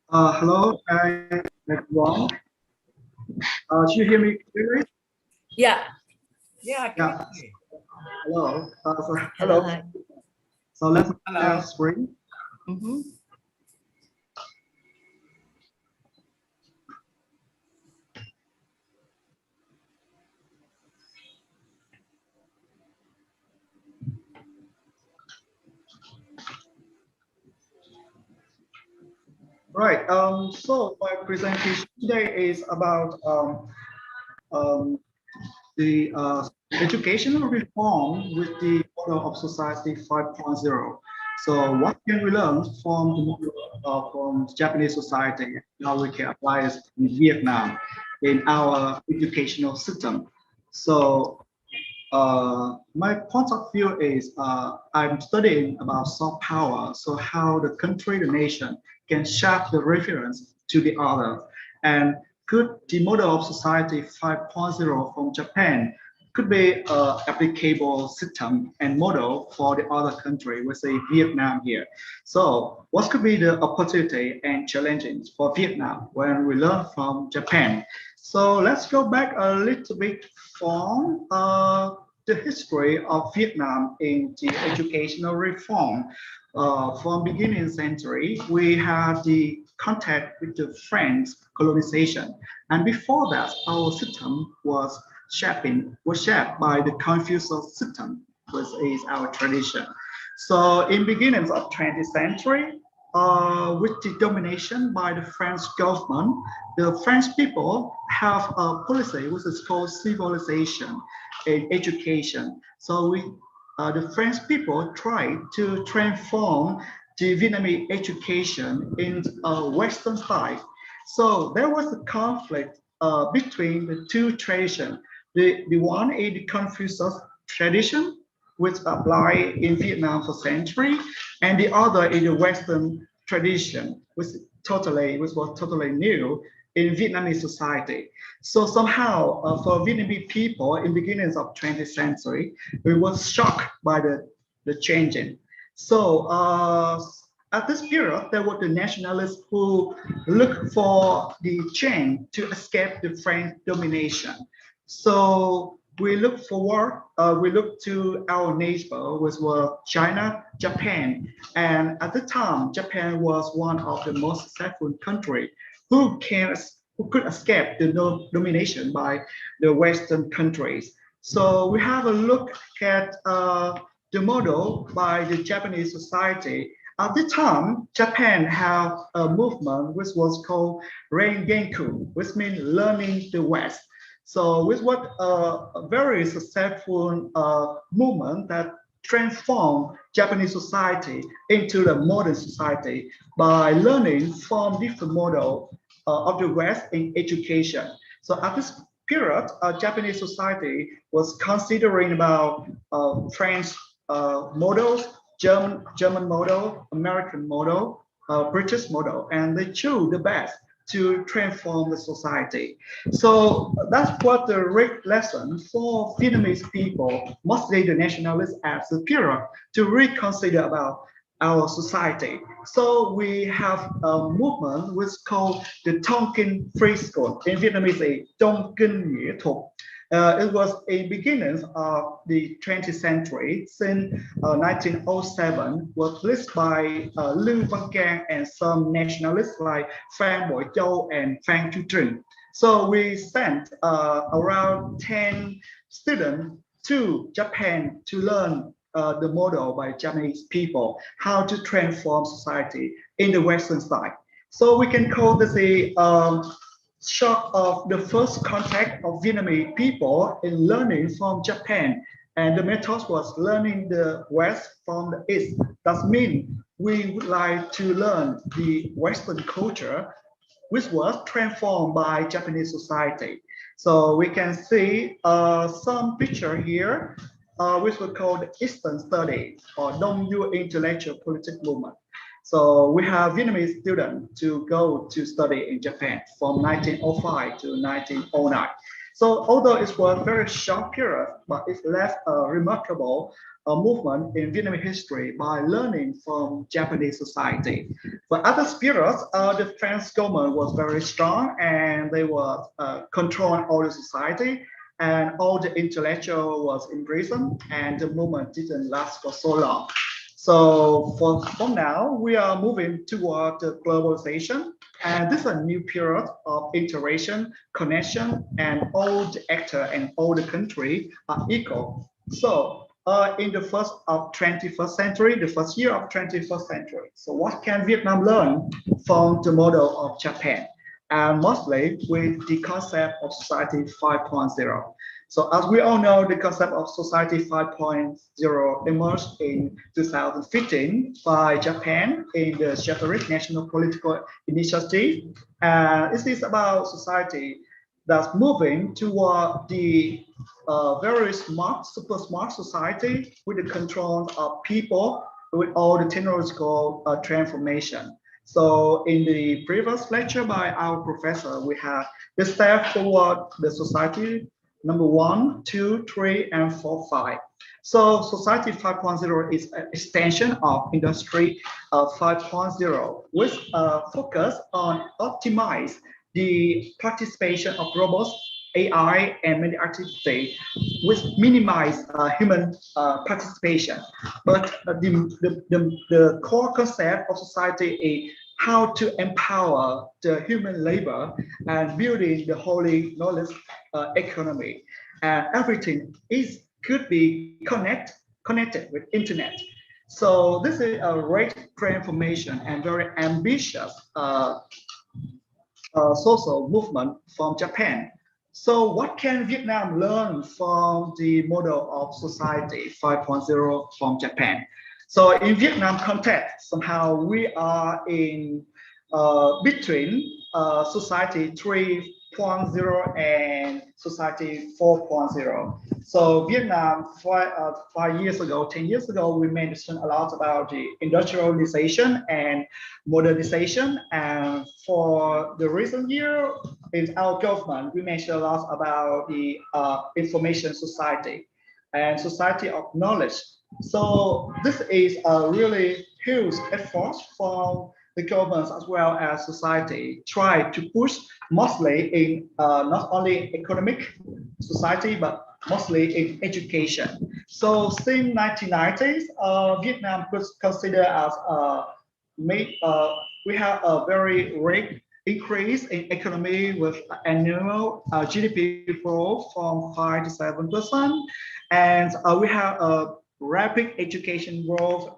Hello, everyone. Do you hear me clearly? Yeah. Ya, Yeah. oke. Hello. Hello. Hi. So let's Hello. share screen. Right. So my presentation today is about the educational reform with the model of society 5.0. So what can we learn from the model from Japanese society? How we can apply it in Vietnam in our educational system. So my point of view is I'm studying about soft power, so how the country, the nation can shape the reference to the other. And could the model of society 5.0 from Japan could be applicable system and model for the other country, we say Vietnam here. So what could be the opportunity and challenges for Vietnam when we learn from Japan? So let's go back a little bit from the history of Vietnam in the educational reform. From beginning century, we had the contact with the French colonization, and before that, our system was shaped by the Confucius system, which is our tradition. So in beginnings of 20th century, with the domination by the French government, the French people have a policy which is called civilization in education. So the French people try to transform the Vietnamese education in a Western style. So there was a conflict between the two traditions. The one is the Confucius tradition, which apply in Vietnam for centuries, and the other is the Western tradition, which was totally new in Vietnamese society. So somehow, for Vietnamese people in beginnings of 20th century, we were shocked by the changing. So at this period, there were the nationalists who looked for the change to escape the French domination. So we look forward, we look to our neighbor, which were China, Japan. And at the time, Japan was one of the most successful countries who could escape the domination by the Western countries. So we have a look at the model by the Japanese society. At the time, Japan had a movement which was called Rengenku, which means learning the West. So with what a very successful movement that transformed Japanese society into the modern society by learning from different models of the West in education. So at this period, Japanese society was considering about French models, German model, American model, British model, and they chose the best to transform the society. So that's what the great lesson for Vietnamese people, mostly the nationalists at the period, to reconsider about our society. So we have a movement which is called the Tonkin Free School. In Vietnamese, Tonkin Nghĩa Thuật. It was a beginnings of the 20th century. Since 1907, was led by Lưu Văn Cang and some nationalists like Phan Bội Châu and Phan Chu Trinh. So we sent around 10 students to Japan to learn the model by Japanese people, how to transform society in the Western style. So we can call this a shock of the first contact of Vietnamese people in learning from Japan. And the method was learning the West from the East. That means we would like to learn the Western culture, which was transformed by Japanese society. So we can see some picture here, which we call the Eastern Study or Dongyu Intellectual Political Movement. So we have Vietnamese students to go to study in Japan from 1905 to 1909. So although it was a very short period, but it left a remarkable movement in Vietnamese history by learning from Japanese society. For other periods, the French government was very strong and they were controlling all the society, and all the intellectual was in prison, and the movement didn't last for so long. So from now, we are moving toward the globalization, and this is a new period of interaction, connection, and all the actor and all the country are equal. So in the first of 21st century, the first year of 21st century. So what can Vietnam learn from the model of Japan? And mostly with the concept of society 5.0. So as we all know, the concept of society 5.0 emerged in 2015 by Japan in the Shattered National Political Initiative. It is about society that's moving toward the very smart, super smart society with the control of people with all the technological transformation. So in the previous lecture by our professor, we have the step toward the society number 1, 2, 3, and 4, 5. So society 5.0 is an extension of industry 5.0, which focus on optimize the participation of robots, AI, and many activities, which minimize human participation. But the core concept of society is how to empower the human labor and building the holy knowledge economy. And everything could be connected with internet. So this is a great transformation and very ambitious social movement from Japan. So what can Vietnam learn from the model of society 5.0 from Japan? So in Vietnam context, somehow we are in between society 3.0 and society 4.0. So Vietnam 5 years ago, 10 years ago, we mentioned a lot about the industrialization and modernization. And for the recent year in our government, we mentioned a lot about the information society and society of knowledge. So this is a really huge effort from the governments as well as society try to push mostly in not only economic society but mostly in education. So since 1990s, Vietnam could consider as we have a very rate increase in economy with annual GDP growth from 5 to 7%, and we have a rapid education growth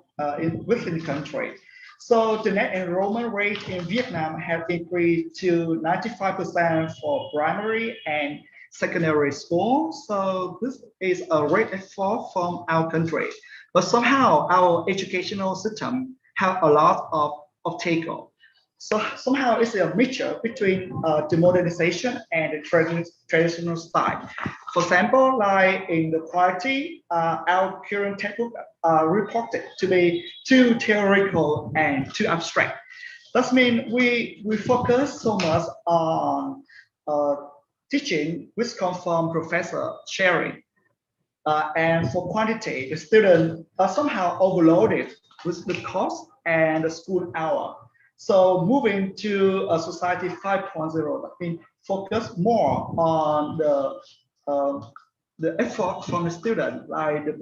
within the country. So the net enrollment rate in Vietnam has increased to 95% for primary and secondary school. So this is a great effort from our country. But somehow our educational system have a lot of obstacle. So somehow it's a mixture between the modernization and the traditional style. For example, like in the quality, our current textbook are reported to be too theoretical and too abstract. That means we focus so much on teaching, which comes from professor sharing. And for quantity, the students are somehow overloaded with the course and the school hour. So moving to a society 5.0, I mean, focus more on the effort from the student, like the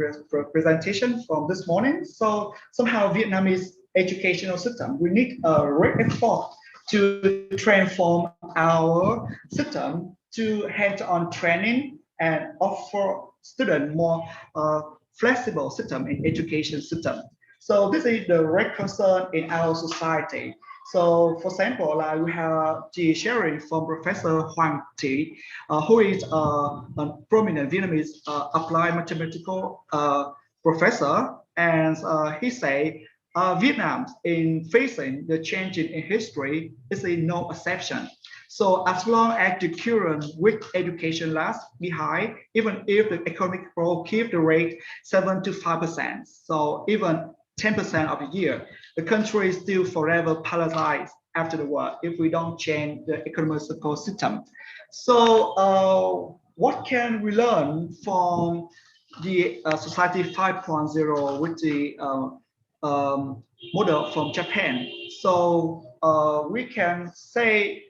presentation from this morning. So somehow Vietnamese educational system, we need a great effort to transform our system to hands-on training and offer students more flexible system in education system. So this is the great concern in our society. So for example, like we have the sharing from Professor Hoàng Thi, who is a prominent Vietnamese applied mathematical professor. And he say, Vietnam, in facing the change in history, is a no exception. So as long as the current weak education lasts behind, even if the economic growth keep the rate 7 to 5%, so even 10% of a year, the country is still forever paralyzed after the war if we don't change the economical system. So what can we learn from the Society 5.0 with the model from Japan? So we can say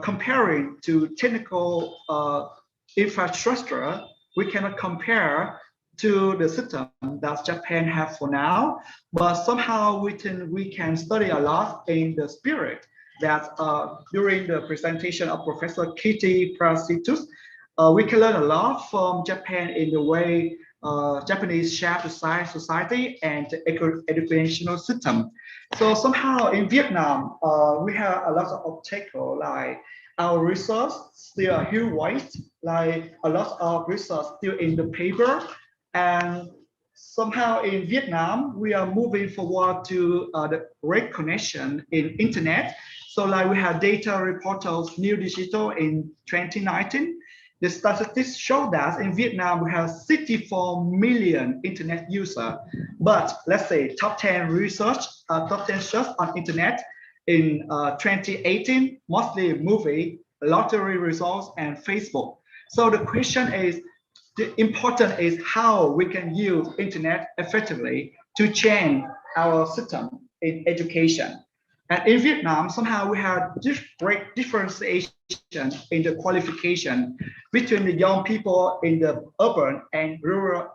comparing to technical infrastructure, we cannot compare to the system that Japan have for now, but somehow we can study a lot in the spirit that during the presentation of Professor Kitty Prasitus, we can learn a lot from Japan in the way Japanese shape society and the educational system. So somehow in Vietnam, we have a lot of obstacles, like our resource still a huge waste, like a lot of resource still in the paper. And somehow in Vietnam, we are moving forward to the great connection in internet. So like we have data reporters, new digital in 2019. The statistics show that in Vietnam, we have 64 million internet users. But let's say top 10 top 10 search on internet in 2018, mostly movie, lottery results, and Facebook. So the question is, the important is how we can use internet effectively to change our system in education. And in Vietnam, somehow we have great differentiation in the qualification between the young people in the urban and rural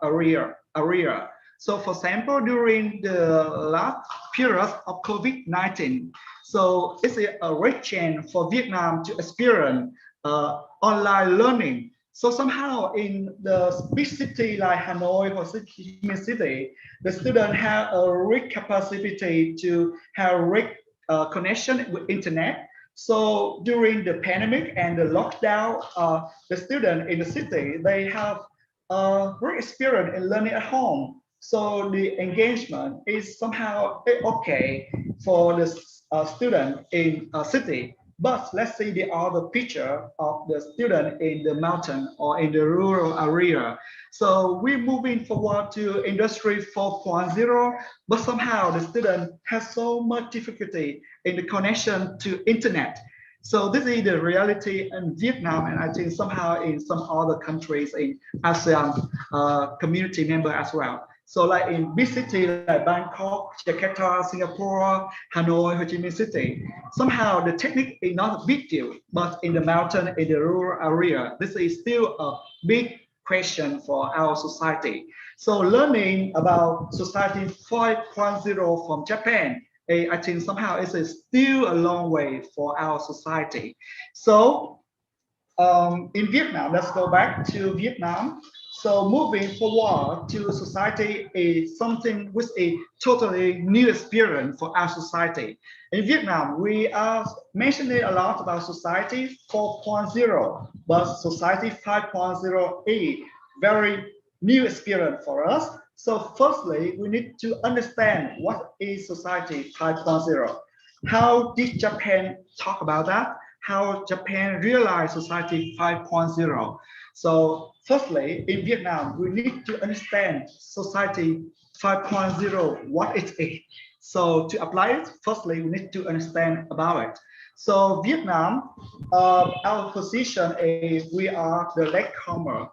area. So for example, during the last period of COVID-19, so it's a great chance for Vietnam to experience online learning. So somehow in the big city like Hanoi or City, the students have a rich capacity to have rich connection with internet. So during the pandemic and the lockdown, the students in the city, they have a great experience in learning at home. So the engagement is somehow okay for the student in a city. But let's say the other picture of the student in the mountain or in the rural area. So we're moving forward to Industry 4.0, but somehow the student has so much difficulty in the connection to internet. So this is the reality in Vietnam, and I think somehow in some other countries in ASEAN community member as well. So like in big cities like Bangkok, Jakarta, Singapore, Hanoi, Ho Chi Minh City, somehow the technique is not a big deal, but in the mountain, in the rural area, this is still a big question for our society. So learning about Society 5.0 from Japan, I think somehow it's still a long way for our society. So in Vietnam, let's go back to Vietnam. So moving forward to society is something with a totally new experience for our society. In Vietnam, we are mentioning a lot about society 4.0, but society 5.0 is very new experience for us. So firstly, we need to understand what is society 5.0. How did Japan talk about that? How Japan realized society 5.0. So firstly, in Vietnam, we need to understand society 5.0, what it is. So to apply it, firstly, we need to understand about it. So Vietnam, our position is we are the latecomer.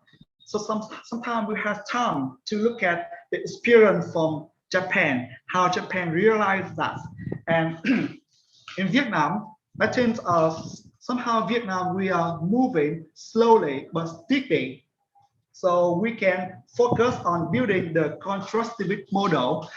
So sometimes we have time to look at the experience from Japan, how Japan realized that. And in Vietnam, I think somehow Vietnam, we are moving slowly but steadily. So we can focus on building the constructive model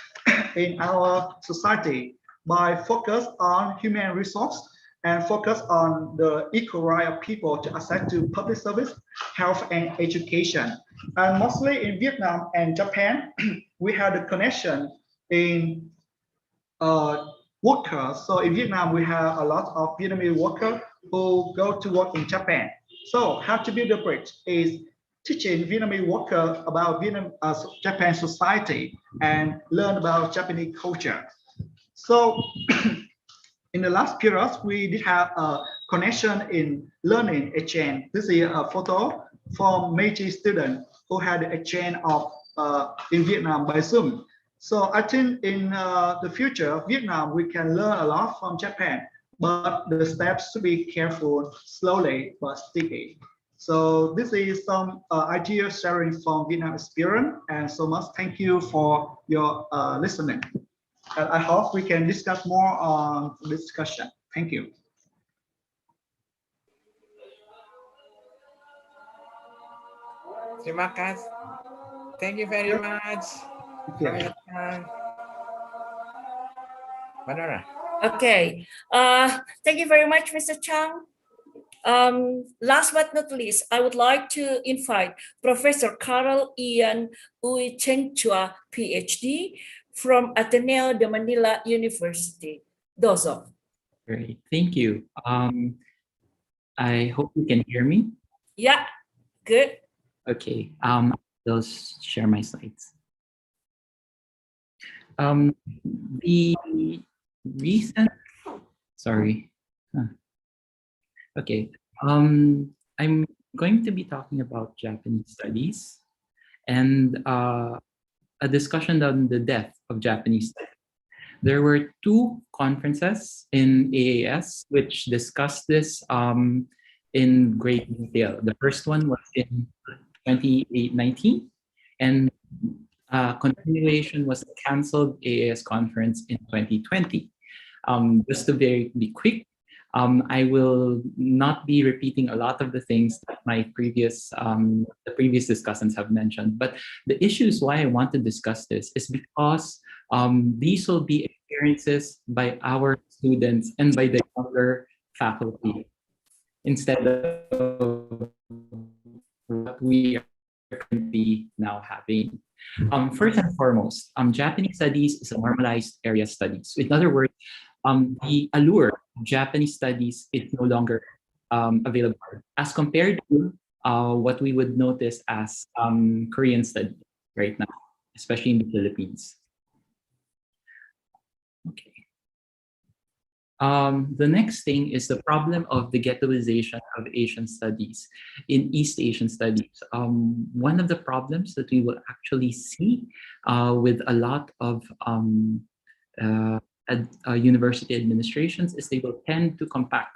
in our society by focus on human resource and focus on the equal right of people to access to public service, health, and education. And mostly in Vietnam and Japan, we have the connection in workers. So in Vietnam, we have a lot of Vietnamese workers who go to work in Japan. So how to build a bridge is teaching Vietnamese workers about Japan society and learn about Japanese culture. So in the last period, we did have a connection in learning exchange. This is a photo from Meiji student who had an exchange of in Vietnam by Zoom. So I think in the future, Vietnam, we can learn a lot from Japan, but the steps should be careful, slowly but sticky. So this is some idea sharing from Vietnam experience, and so much thank you for your listening. And I hope we can discuss more on this discussion. Thank you. Terima kasih. Thank you very much for Yeah. your time. Manora. Okay. Thank you very much, Mr. Chang. Last but not least, I would like to invite Professor Carl Ian Ui Chen Chua, PhD, from Ateneo de Manila University. Dozo. Great, thank you. I hope you can hear me. Yeah, good. Okay, I'll share my slides. The recent, sorry. Okay, I'm going to be talking about Japanese studies and a discussion on the death of Japanese studies. There were two conferences in AAS which discussed this in great detail. The first one was in 2019, and continuation was a canceled AAS conference in 2020. Just to be quick, I will not be repeating a lot of the things that my previous the previous discussants have mentioned, but the issues why I want to discuss this is because these will be experiences by our students and by the younger faculty instead of what we are currently now having. First and foremost, Japanese studies is a normalized area studies. In other words, the allure of Japanese studies is no longer available as compared to what we would notice as Korean studies right now, especially in the Philippines. Okay. The next thing is the problem of the ghettoization of Asian studies in East Asian studies. One of the problems that we will actually see with a lot of university administrations is they will tend to compact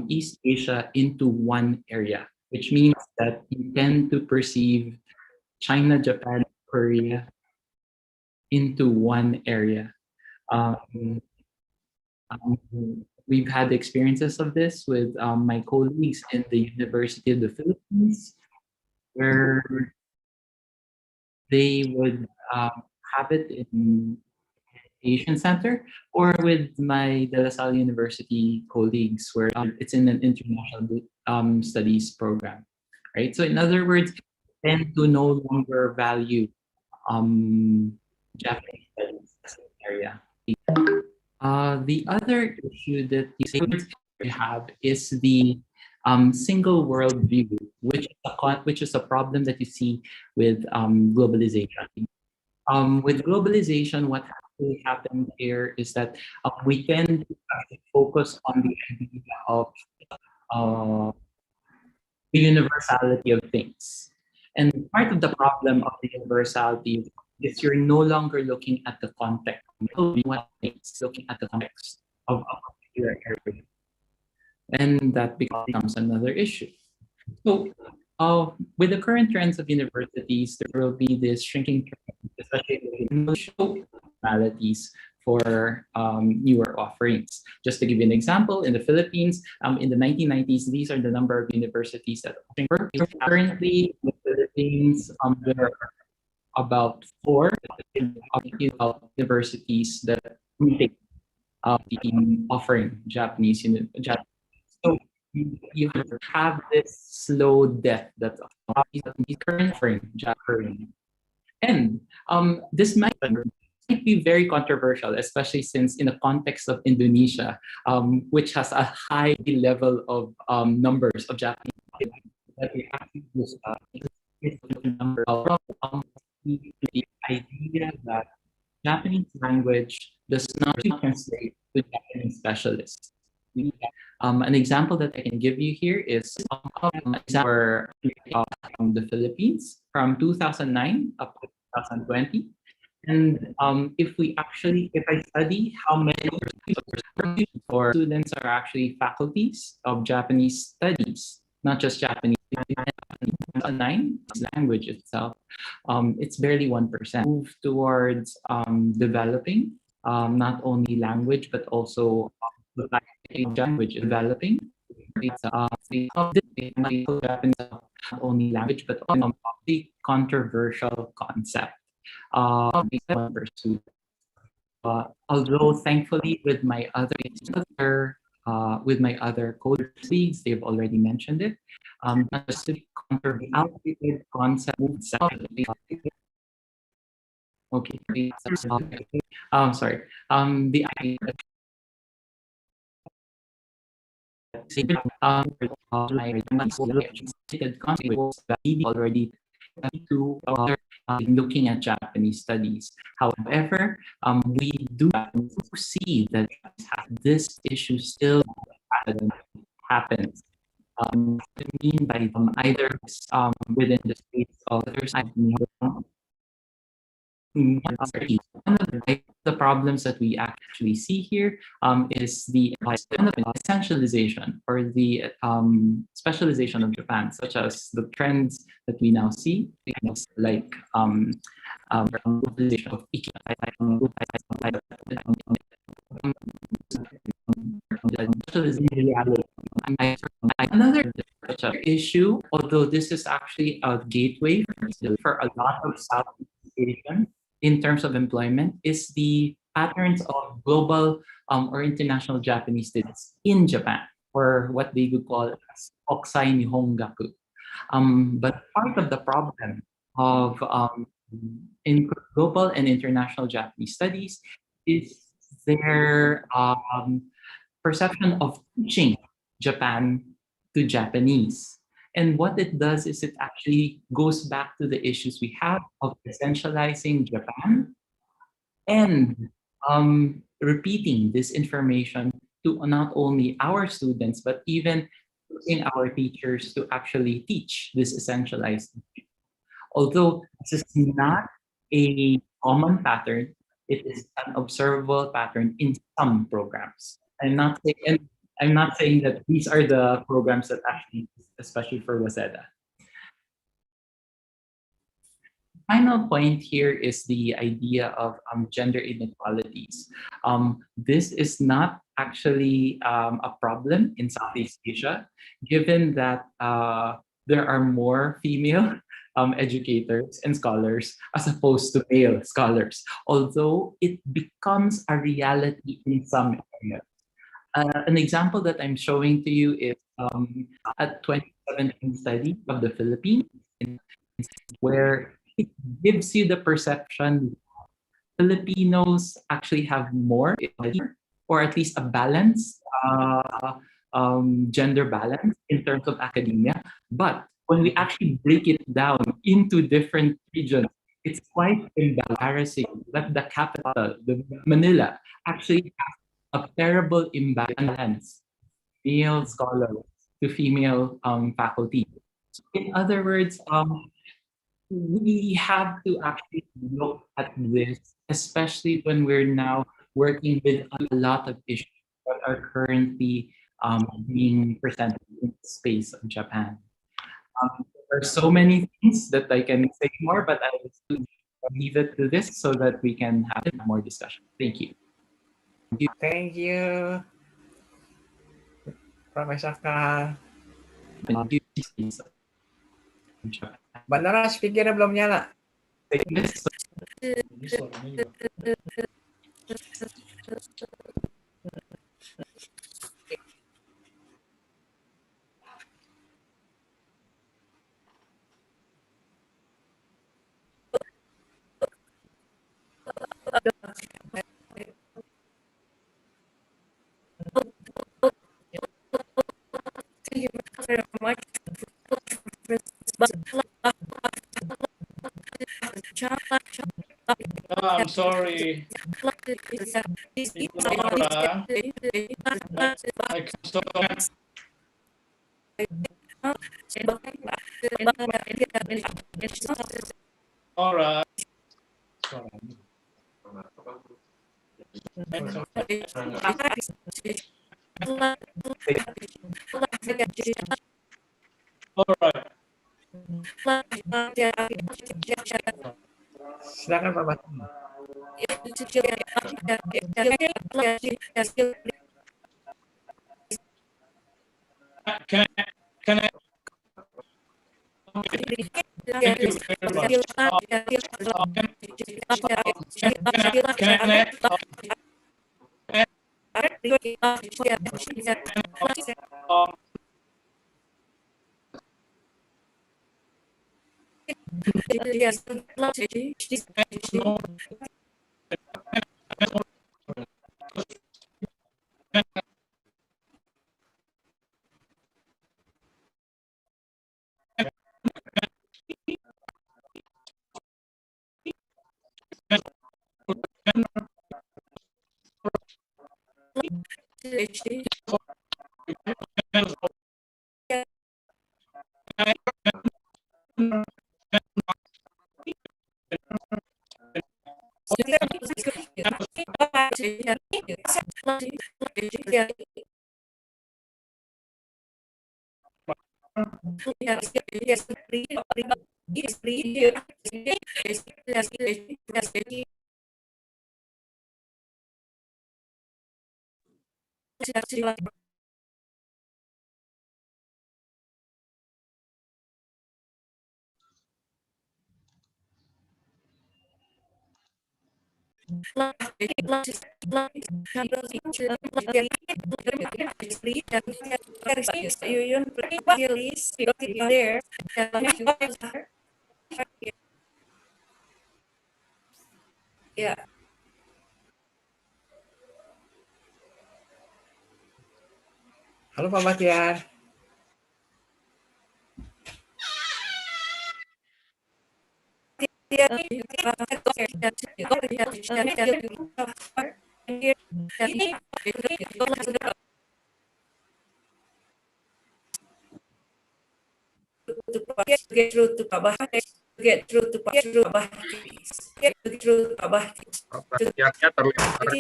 East Asia into one area, which means that you tend to perceive China, Japan, Korea into one area. We've had experiences of this with my colleagues in the University of the Philippines, where they would have it in Asian Center, or with my De La Salle University colleagues, where it's in an international studies program, right? So in other words, tend to no longer value Japanese studies as an area. The other issue that you have is the single world view, which is a problem that you see with globalization. With globalization, what actually happened here is that we tend to focus on the idea of the universality of things. And part of the problem of the universality is you're no longer looking at the context. Looking at the context of a particular area. And that becomes another issue. So with the current trends of universities, there will be this shrinking trend, especially with modalities for newer offerings. Just to give you an example, in the Philippines, in the 1990s, these are the number of universities that are currently in the Philippines. There are about 4 universities that offering Japanese. So you have this slow death that is currently offering Japanese. And this might be very controversial, especially since in the context of Indonesia, which has a high level of numbers of Japanese, that we have to use number of the idea that Japanese language does not translate to Japanese specialists. An example that I can give you here is an example from the Philippines from 2009 up to 2020. And if I study how many for students are actually faculties of Japanese studies, not just Japanese, nine language itself, it's barely 1%. Move towards developing not only language but also language developing. Japanese not only language but also the controversial concept. Pursuit. Although thankfully with my other colleagues, they've already mentioned it. Just to counter the outdated concept. Okay. Sorry. The already to looking at Japanese studies. However, we do see that this issue still happens. I mean by either within the space of others. One of the problems that we actually see here is the essentialization or the specialization of Japan, such as the trends that we now see, like utilization of another issue, although this is actually a gateway for a lot of Southeast Asian in terms of employment, is the patterns of global or international Japanese students in Japan, or what they would call as Okusai Nihongaku. But part of the problem of in global and international Japanese studies is their perception of teaching Japan to Japanese. And what it does is it actually goes back to the issues we have of essentializing Japan and repeating this information to not only our students, but even in our teachers to actually teach this essentialized. Although this is not a common pattern, it is an observable pattern in some programs. I'm not saying that these are the programs that actually, especially for Waseda. Final point here is the idea of gender inequalities. This is not actually a problem in Southeast Asia, given that there are more female educators and scholars as opposed to male scholars, although it becomes a reality in some areas. An example that I'm showing to you is a 2017 study of the Philippines, where it gives you the perception Filipinos actually have more, or at least a balance, gender balance in terms of academia. But when we actually break it down into different regions, it's quite embarrassing that the capital, Manila, actually has a terrible imbalance, male scholars to female faculty. In other words, we have to actually look at this, especially when we're now working with a lot of issues that are currently being presented in the space of Japan. There are so many things that I can say more, but I will leave it to this so that we can have more discussion. Thank you. Thank you, Professor Carl. Beneran speaker belum nyala? Thank you very much. I'm sorry. All right. All right. Silakan Pak Mati. Can I? Thank you very much. Can I? Yeah. Halo Pak Matiar. Get through to Pabah, get through to Pabah, get through to Pabah, Pertanyaannya terlempar.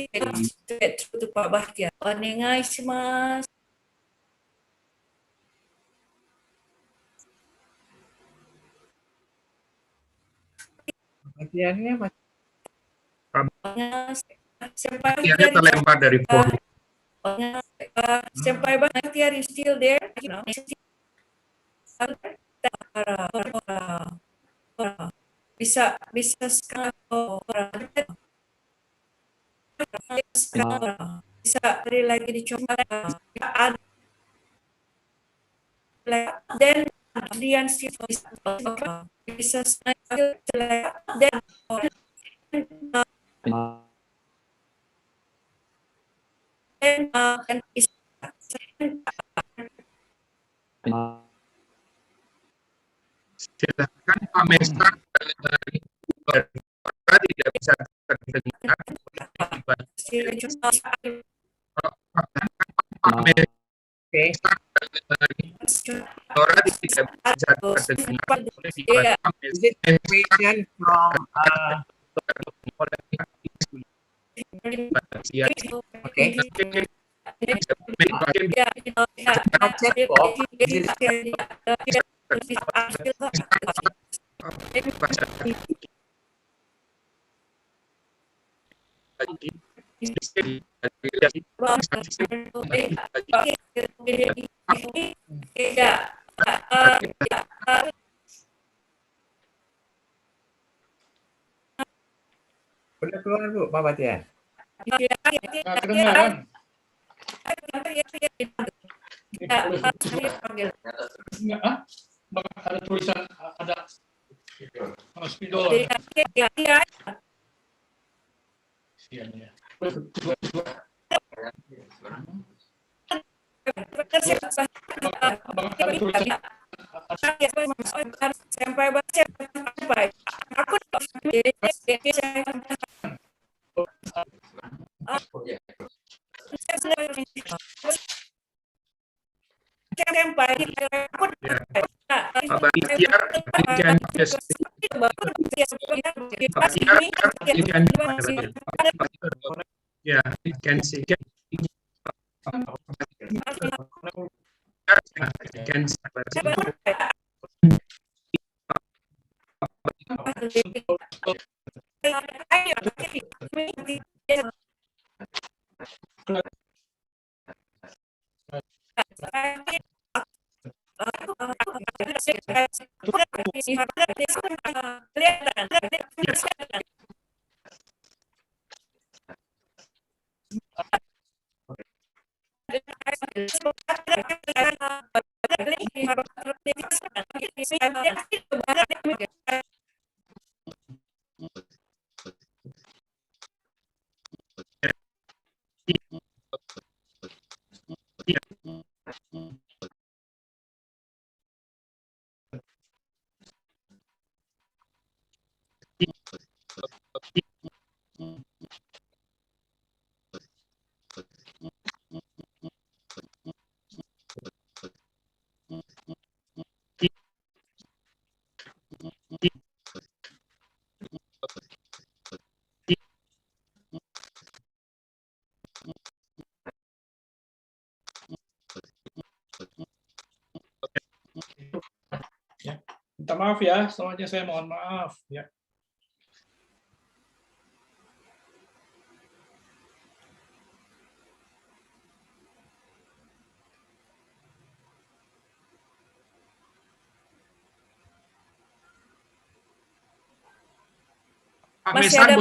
get through to Pabah. Onegai shimasu. Matiarnya Mas. Pertanyaannya terlempar dari forum. Senpai Bhaktiar is still there, you know. Bisa sekarang bisa beri lagi dicoba dan Dian bisa dan Silakan Pak Mesta tidak bisa terdengar. Pak Mesta Dora tidak bisa terdengar. Is it question from okay. Udah keluar Bu, Pak Matiar. Nggak kedengaran. Nggak, ada tulisan, ada spidol. Sian ya. Ada tulisan. Sampai aku Senpai. Pak Ikhtiar, you can just you can yeah, you can see can ya. Minta maaf ya, semuanya saya mohon maaf ya. Masih ada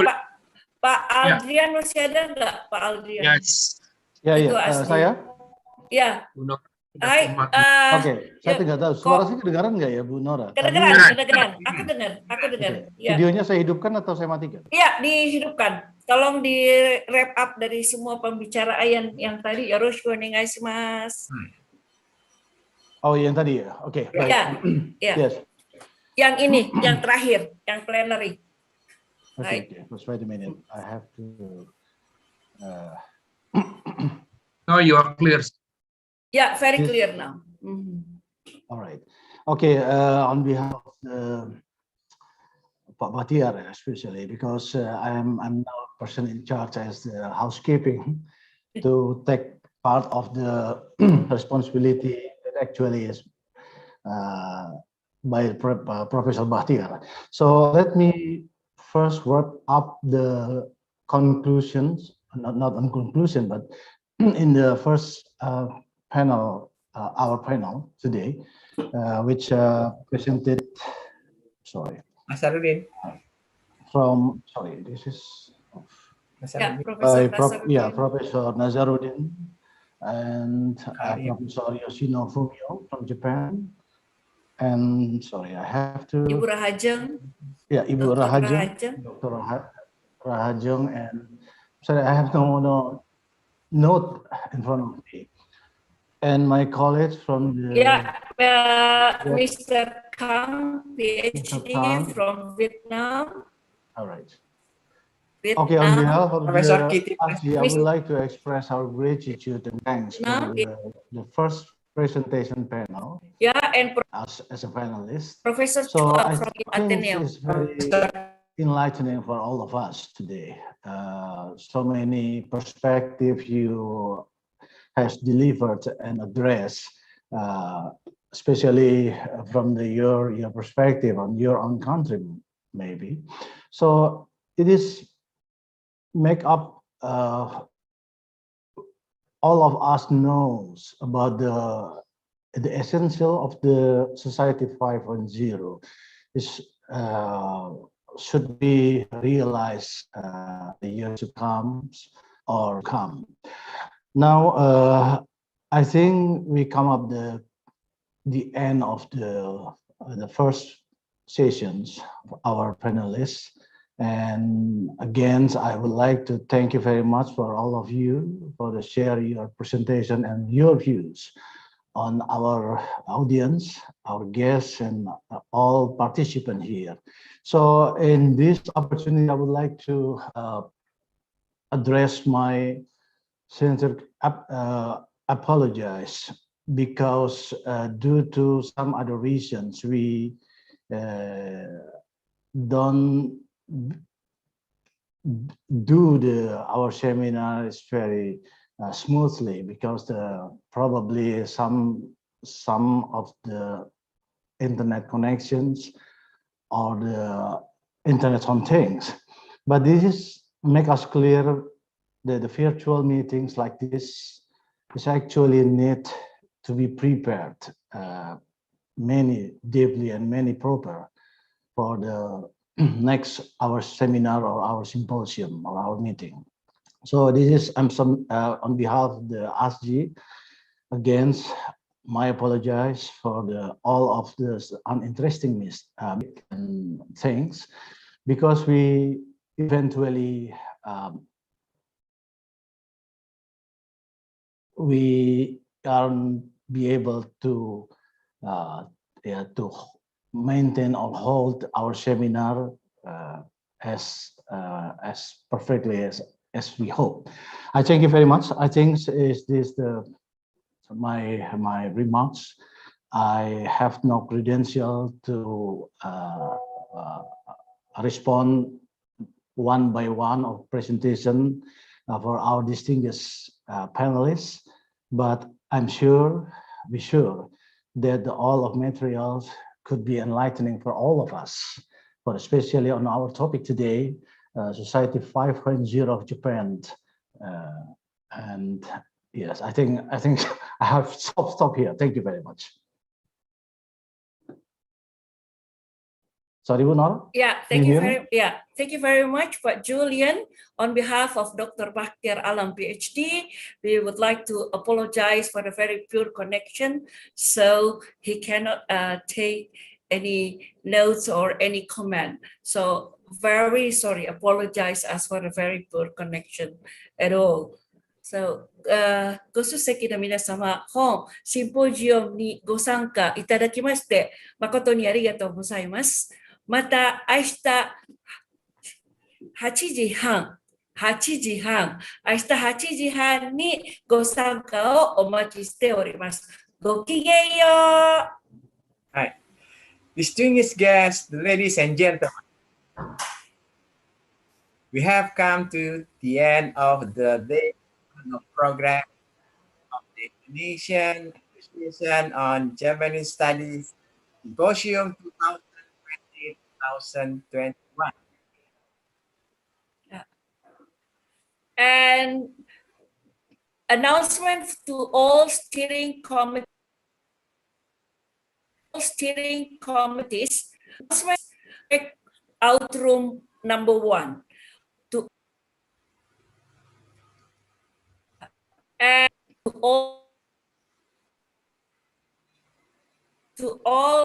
Pak Aldrian, masih ada nggak Pak Aldrian? Yes. Ya, Itu ya. asli. Saya? Ya. Hai. Oke, saya tidak tahu. Suara saya kedengaran nggak ya, Bu Nora? Kedengaran. Aku dengar. Okay. Ya. Videonya saya hidupkan atau saya matikan? Iya, dihidupkan. Tolong di wrap up dari semua pembicaraan yang tadi. Yoroshiku onegaishimasu. Oh, yang tadi ya. Oke, baik. Ya. Yes. Yang ini, yang terakhir, yang plenary. Okay. Just wait a minute. I have to. No, you are clear. Yeah, very clear now. All right. Okay. On behalf of Pak Batiar, especially because I'm now a person in charge as the housekeeping to take part of the responsibility that actually is by Professor Batiar. So let me first wrap up the conclusions, not on conclusion, but in the first panel, our panel today, which presented, sorry. Nasarudin. This is Professor Nazarudin and Professor Yoshino Fumio from Japan. And sorry, I have to. Ibu Rahajeng. Yeah, Ibu Rahajeng, Dr. Rahajeng, and sorry, I have no note in front of me. And my colleagues from the Mr. Kang, PhD from Vietnam. All right. Vietnam. Okay, on behalf of the ASJI, I would like to express our gratitude and thanks for the first presentation panel. Yeah, and as a panelist. Professor so I think it's very enlightening for all of us today. So many perspectives you has delivered and addressed, especially from your perspective on your own country, maybe. So it is make up all of us knows about the essential of the society 5.0 is should be realized the years to come or come. Now, I think we come up the end of the first sessions of our panelists. And again, I would like to thank you very much for all of you for the share your presentation and your views on our audience, our guests, and all participants here. So in this opportunity, I would like to address my sincere apologize because due to some other reasons, we don't do our seminars very smoothly, because probably some of the internet connections or the internet on things. But this is make us clear that the virtual meetings like this is actually need to be prepared many deeply and many proper for the next our seminar or our symposium or our meeting. So this is on behalf of the ASJI. Again, my apologize for all of this uninteresting things, because we eventually we aren't be able to maintain or hold our seminar as perfectly as we hope. I thank you very much. I think is this my remarks. I have no credential to respond one by one of presentation for our distinguished panelists, but I'm sure that all of materials could be enlightening for all of us, but especially on our topic today, Society 5.0 of Japan. And yes, I think I have stop here. Thank you very much. Sorry, Bunor? Yeah, thank you very much, Pak Julian. On behalf of Dr. Baktir Alam, PhD, we would like to apologize for the very poor connection. So he cannot take any notes or any comment. So very sorry, apologize us for the very poor connection at all. So, ご出席の皆様、本シンポジオムにご参加いただきまして、誠にありがとうございます。また明日8時半にご参加をお待ちしております。ごきげんよう。はい。Distinguished guests, ladies and gentlemen, we have come to the end of the day of program of the Indonesian Association on Japanese Studies Symposium 2020-2021. And announcement to all steering committees, out room number 1. And to all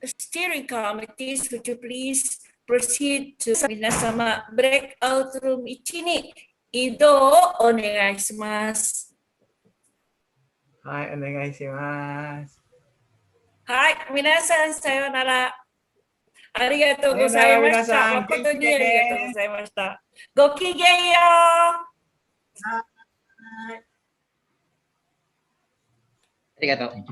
steering committees, would you please proceed to 皆様 breakout room 1に移動をお願いします。はい、お願いします。はい、皆さんさようなら。ありがとうございました。誠にありがとうございました。ごきげんよう。はい。ありがとう。